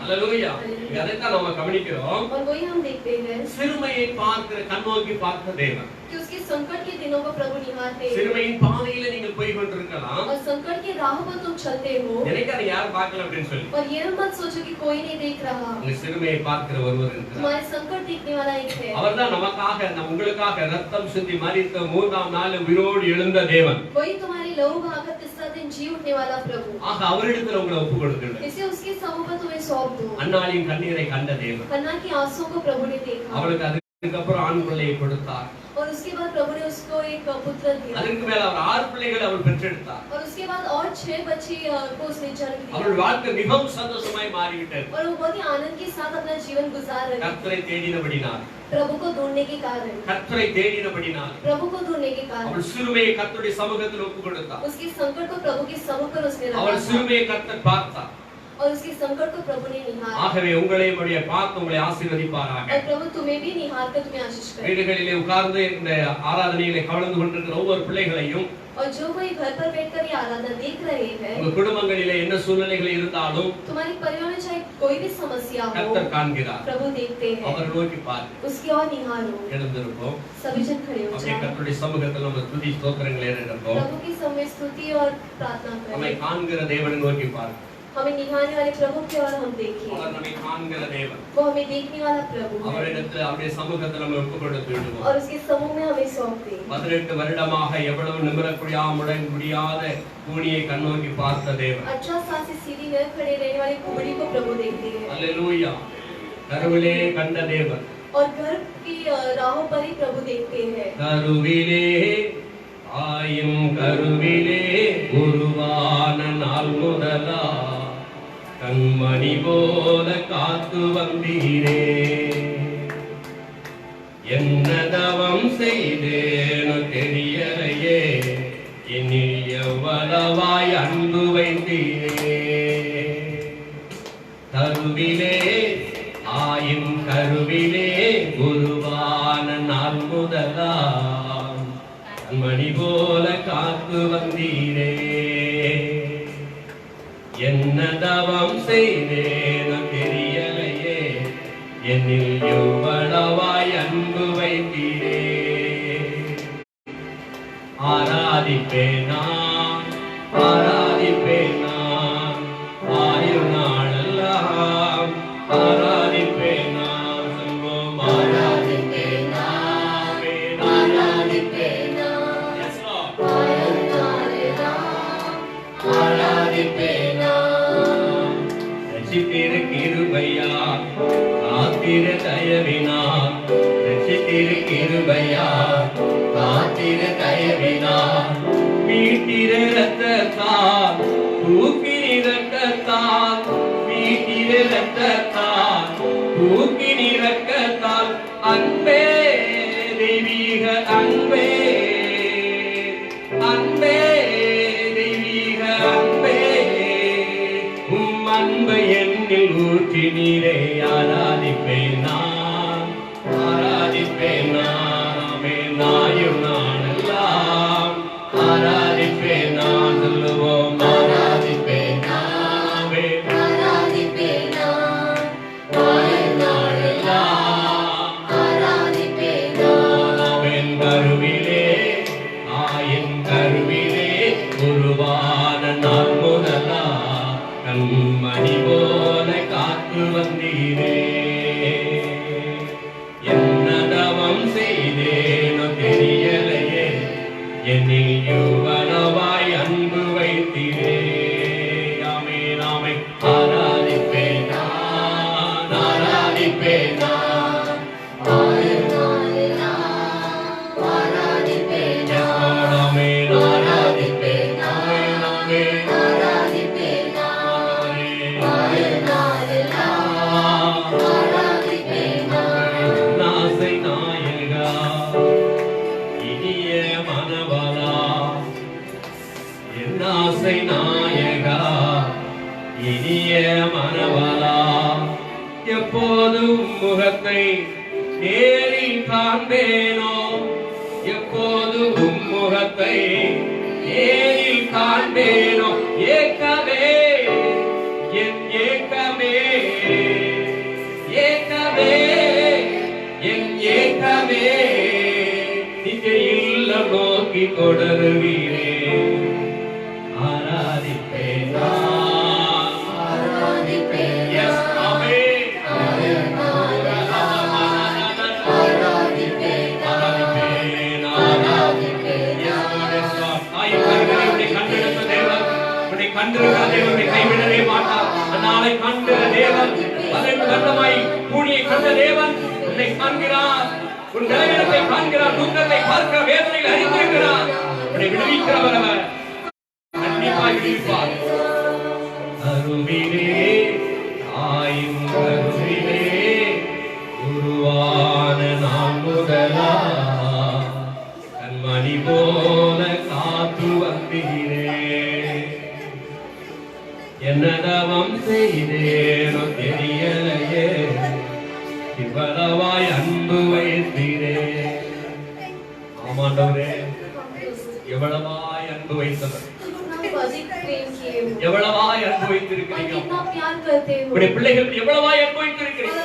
ஹalleluya. இதைத்தான் நாம கவனிக்கிறோம். और वही हम देखते हैं. சிறுமையை பார்க்கிற கண்ணோக்கி பார்க்கிற தேவன். कि उसके संकट के दिनों को प्रभु निहारते हैं. சிறுமையின் பாதையில நீங்கள் போய் கொண்டிருக்கலாம். और संकट के राह पर तुम चलते हो. நினைக்காத யார் பார்க்கல அப்படினு சொல்லி. और ये मत सोचो कि कोई नहीं देख रहा. உங்க சிறுமையை பார்க்கிற ஒருவர் இருக்கிறார். तुम्हारे संकट देखने वाला एक है. அவர்தான் நமக்காக உங்களுக்காக ரத்தம் சிந்தி மரித்த 3ஆம் நாள் உயிரோடு எழுந்த தேவன். वही तुम्हारी लहू बहाकर तीसरा दिन जी उठने वाला प्रभु. ஆக அவரிடத்தில் உங்களை ஒப்பு கொடுக்கிறேன். इसे उसके समूह पर तुम्हें सौंप दो. அன்னாளின் கண்ணீரை கண்ட தேவன். हन्ना की आंसुओं को प्रभु ने देखा. அவளுக்கு அதுக்கு அப்புறம் ஆண் பிள்ளையை கொடுத்தார். और उसके बाद प्रभु ने उसको एक पुत्र दिया. அதுக்கு மேல அவர் 6 பிள்ளைகளை அவர் பெற்றெடுத்தார். और उसके बाद और 6 बच्चे को उसने जन्म दिया. அவள் வாழ்க்கை மிகவும் சந்தோஷமாய் மாறிவிட்டது. और वो बहुत ही आनंद के साथ अपना जीवन गुजार रही. கர்த்தரை தேடினபடினார். प्रभु को ढूंढने के कारण. கர்த்தரை தேடினபடினார். प्रभु को ढूंढने के कारण. அவள் சிறுமையை கர்த்தருடைய சமூகத்தில் ஒப்பு கொடுத்தார். उसके संकट को प्रभु के समूह पर उसने रखा. அவள் சிறுமையை கர்த்தர் பார்த்தார். और उसके संकट को प्रभु ने निहारा. ஆகவே உங்களையும் உடைய பார்த்து உங்களை ஆசீர்வதிப்பாராக. और प्रभु तुम्हें भी निहार कर तुम्हें आशीष करे. வீடுகளிலே உட்கார்ந்து இந்த ஆராதனையிலே கலந்து கொண்டிருக்கிற ஒவ்வொரு பிள்ளைகளையும் और जो कोई घर पर बैठकर ये आराधना देख रहे हैं, உங்க குடும்பங்களிலே என்ன சூழ்நிலைகள் இருந்தாலும் तुम्हारे परिवार में चाहे कोई भी समस्या हो, கர்த்தர் காண்கிறார். प्रभु देखते हैं. அவர் நோக்கி பார். उसकी ओर निहारो. எழுந்திருப்போம். सभी जन खड़े हो அப்படியே जाओ. கர்த்தருடைய சமூகத்தில் நம்ம துதி ஸ்தோத்திரங்களை ஏறெடுப்போம். प्रभु की समय स्तुति और प्रार्थना நம்மை करें. காண்கிற தேவனை நோக்கி பார். हमें निहारने वाले प्रभु की ओर हम देखें. அவர் நம்மை காண்கிற தேவன். वो हमें देखने वाला प्रभु है. அவரிடத்தில் அவருடைய சமூகத்தில் நம்ம ஒப்பு கொடுத்து விடுவோம். और उसके समूह में हमें सौंप दें. 18 வருடமாக எவ்வளவு நிமிரக்கூடிய முடியாத கூனியை கண்ணோக்கி பார்த்த தேவன். 18 साल से सीधी न खड़े रहने वाले कुबड़ी को प्रभु देखते हैं. அல்லேலூயா. கருவிலே கண்ட தேவன். और गर्भ की राहों पर ही प्रभु देखते हैं. கருவிலே ஆயும் கருவிலே உருவான நாள் முதலா கண்மணி போல காத்து வந்தீரே. என்ன தவம் செய்தேனோ தெரியலையே, என்னில் எவ்வளவாய் அன்பு வைத்தீரே. கருவிலே ஆயும் கருவிலே உருவான நாள் முதலா கண்மணி போல காத்து வந்தீரே. என்ன தவம் செய்தேனோ தெரியலையே, என்னில் எவ்வளவாய் அன்பு வைத்தீரே. ஆராதிப்பேனா ஆராதிப்பேனா ஆயுள் நாளெல்லாம் ஆராதிப்பேனா சொல்வோம். ஆராதிப்பேனா ஆராதிப்பேனா ஆராதிப்பேனா. ரட்சித்திரு கிருபையா காத்திரு தயவினா, ரட்சித்திரு கிருபையா காத்திரு தயவினா. மீட்டிரு ரத்தத்தால் தூக்கினி ரத்தத்தால், மீட்டிரு ரத்தத்தால் தூக்கினி ரத்தத்தால். அன்பே தெய்வீக அன்பே, அன்பே தெய்வீக அன்பே, உம் அன்பை என்னில் ஊற்றினீரே. ஆராதிப்பேன் நான் ஆராதிப்பேன் நாமே நாயும் நானெல்லாம் ஆராதிப்பேன் நான் சொல்லுவோம். ஆராதிப்பேன் நாமே ஆராதிப்பேன் நான் ஆயுள் நாளெல்லாம் ஆராதிப்பேன் நான். ஆமென். கருவிலே ஆயின் கருவிலே உருவான நாள் முதலா கண்மணி போல காத்து வந்தீரே. என்ன தவம் செய்தேனோ தெரிய மனவாளா எப்போதும் முகத்தை நேரில் காண்பேனோ எப்போதும் முகத்தை நேரில் காண்பேனோ ஏக்கமே என் ஏக்கமே ஏக்கமே என் ஏக்கமே நித்திய இல்லம் நோக்கி தொடருவீரே ஆராதிப்பேன் Yes, amen. கைவிடவே மாட்டார் நாளை கண்ட தேவன் 18 வருடமாய் பூனியை கண்ட தேவன் உன்னை காண்கிறார் உன் நிலையிடத்தை காண்கிறார் துக்கத்தை பார்க்கிற வேதனைகளை அறிந்திருக்கிறார் உன்னை விடுவிக்கிறவர் அவர் கண்டிப்பாய் விடுவிப்பார் அருவிலே தாயின் கருவிலே உருவான நான் முதலா கண்மணி போல காத்து வந்தீரே என்னதவம் செய்தேனோ தெரியலையே இவ்வளவாய் அன்பு வைத்தீரே ஆமாண்டவரே எவ்வளவாய் அன்பு வைத்தவர் எவ்வளவாய் அன்பு வைத்திருக்கிறீங்க உங்களுடைய பிள்ளைகள் எவ்வளவாய் அன்பு வைத்திருக்கிறீங்க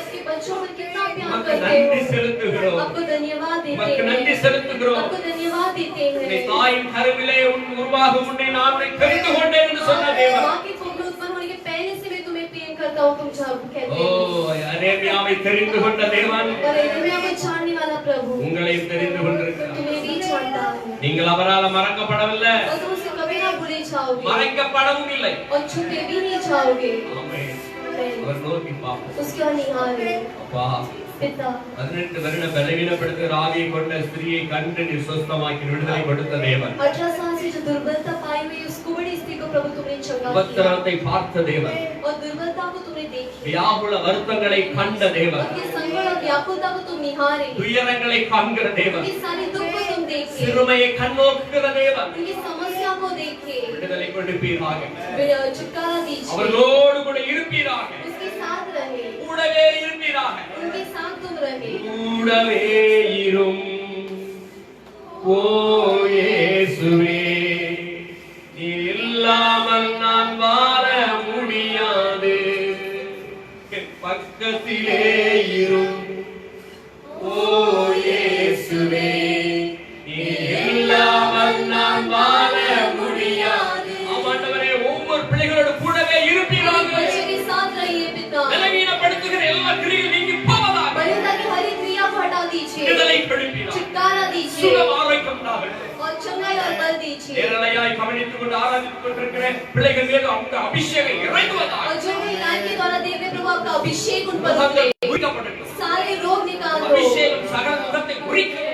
நன்றி செலுத்துகிறோம் உமக்கு நன்றி செலுத்துகிறோம் உன்னை தாயின் கருவிலே உருவாகும் முன்னே நான் உன்னை தெரிந்து கொண்டேன் என்று சொன்ன தேவன் அரேபியாவை தெரிந்து கொண்ட தேவன் உங்களை தெரிந்து கொண்டிருக்கிறார் நீங்கள் அவரால் மறக்கப்படவில்லை மறைக்கப்படவும் இல்லை அவர் நோக்கி அப்பா 18 வருட பலவீனப்படுத்துகிற ஆவியை கொண்ட ஸ்திரியை கண்டு நீ சுஸ்தமாக்கி விடுதலை கொடுத்த தேவன் 18 साल से जो दुर्बलता पाई हुई उस कुबड़ी स्त्री को प्रभु तुमने चंगा किया உபத்திரவத்தை பார்த்த தேவன் और दुर्बलता को तुमने देखी வியாகுல வருத்தங்களை கண்ட தேவன் उनके संकट और व्याकुलता को तुम निहारे துயரங்களை காண்கிற தேவன் उनकी सारी दुख को तुम देखे சிறுமையை கண்ணோக்குகிற தேவன் उनकी समस्या को देखे விடுதலை கொடுப்பீராக छुटकारा दीजिए அவர்களோடு கூட இருப்பீராக उसके साथ रहे கூடவே இருப்பீராக उनके साथ तुम रहे கூடவே இரும் ஓ இயேசுவே நீ இல்லாமல் நான் வாழ முடியாது பக்கத்திலே இரும் ஓ இயேசுவே நீ இல்லாமல் நான் வாழ முடியாது ஆண்டவரே ஒவ்வொரு பிள்ளைகளோடு கூடவே இருப்பீராக बच्चे के साथ रहिए पिता பலவீனப்படுத்துகிற எல்லா கிரியையும் நீங்கி போவதாக बलिदान की हर एक क्रिया को हटा दीजिए விடுதலை கொடுப்பீராக छुटकारा दीजिए சுகம் ஆரோக்கியம் உண்டாகட்டும் और चंगाई और बल दीजिए நேரலையாய் கவனித்துக் கொண்டு ஆராதித்துக் கொண்டிருக்கிற பிள்ளைகள் மீது அந்த அபிஷேகம் இறங்குவதாக और जो भी लाइन के द्वारा देख रहे प्रभु आपका अभिषेक उन पर उतरे உரிக்கப்படட்டும் सारे रोग निकाल दो அபிஷேகம் சகல முகத்தை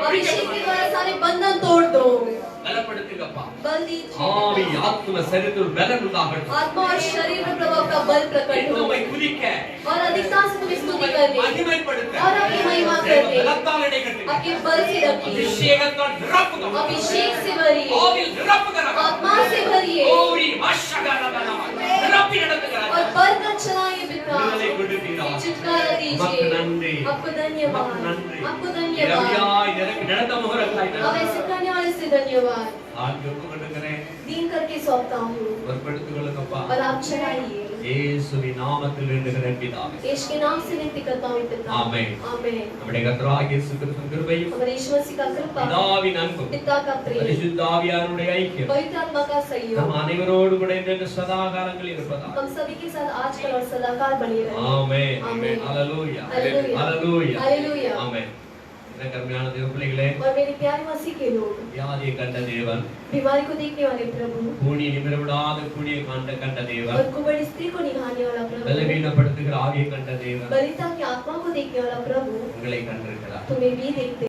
अभिषेक के द्वारा सारे बंधन तोड़ दो பலப்படுத்துங்கப்பா बल दीजिए ஆவி ஆத்ம சரீரத்தில் பலம் உண்டாகட்டும் आत्मा और शरीर में प्रभु आपका बल प्रकट हो உம்மை துதிக்க और अधिकता से तुम्हें स्तुति करने மகிமைப்படுத்த और आपकी महिमा करने பலத்தால் இடைக்கட்டுங்க आपके बल से रखिए அபிஷேகத்தால் நிரப்புங்க अभिषेक से भरिए ஆவியில் நிரப்புங்க आत्मा से भरिए ஓரி மஷகரதனா நிரப்பி நடத்துகிறார் और बल का चलाइए पिता விடுதலை கொடுப்பீராக छुटकारा दीजिए உமக்கு நன்றி आपको धन्यवाद உமக்கு நன்றி आपको धन्यवाद இரவியாய் நடந்த முகரத்தாய் अब ऐसे करने वाले से धन्यवाद ஆண்டு ஒப்புக்கொண்டுகிறேன் दीन करके सौंपता हूँ பொறுப்படுத்துகளுக்கப்பா और आप चलाइए இயேசுவின் நாமத்தில் வேண்டுகிறேன் பிதாவே यीशु के नाम से विनती करता हूँ पिता आमेन आमेन நம்முடைய கர்த்தராகிய இயேசு கிறிஸ்துவின் கிருபையும் हमारे यीशु मसीह का कृपा பிதாவின் அன்பும் पिता का प्रेम பரிசுத்த ஆவியானவருடைய ஐக்கியம் पवित्र आत्मा का सहयोग நம் அனைவரோடு கூட இன்றைக்கு சதா காலங்களில் இருப்பதாக हम सभी के साथ आजकल और सदाकाल बने रहे ஆமென் ஆமென் ஹalleluya हालेलुया ஹalleluya हालेलुया ஆமென் எனக்கு அருமையான தேவ பிள்ளைகளே और मेरे प्यारे मसीह के लोग வியாதியை கண்ட தேவன் बीमारी को देखने वाले प्रभु கூனி நிமிரவிடாத கூனியை கண்ட தேவன் और कुबड़ी स्त्री को निभाने वाला प्रभु பலவீனப்படுத்துகிற ஆவியை கண்ட தேவன் बलिता की आत्मा को देखने वाला प्रभु உங்களை கண்டிருக்கிறார் तुम्हें भी देखते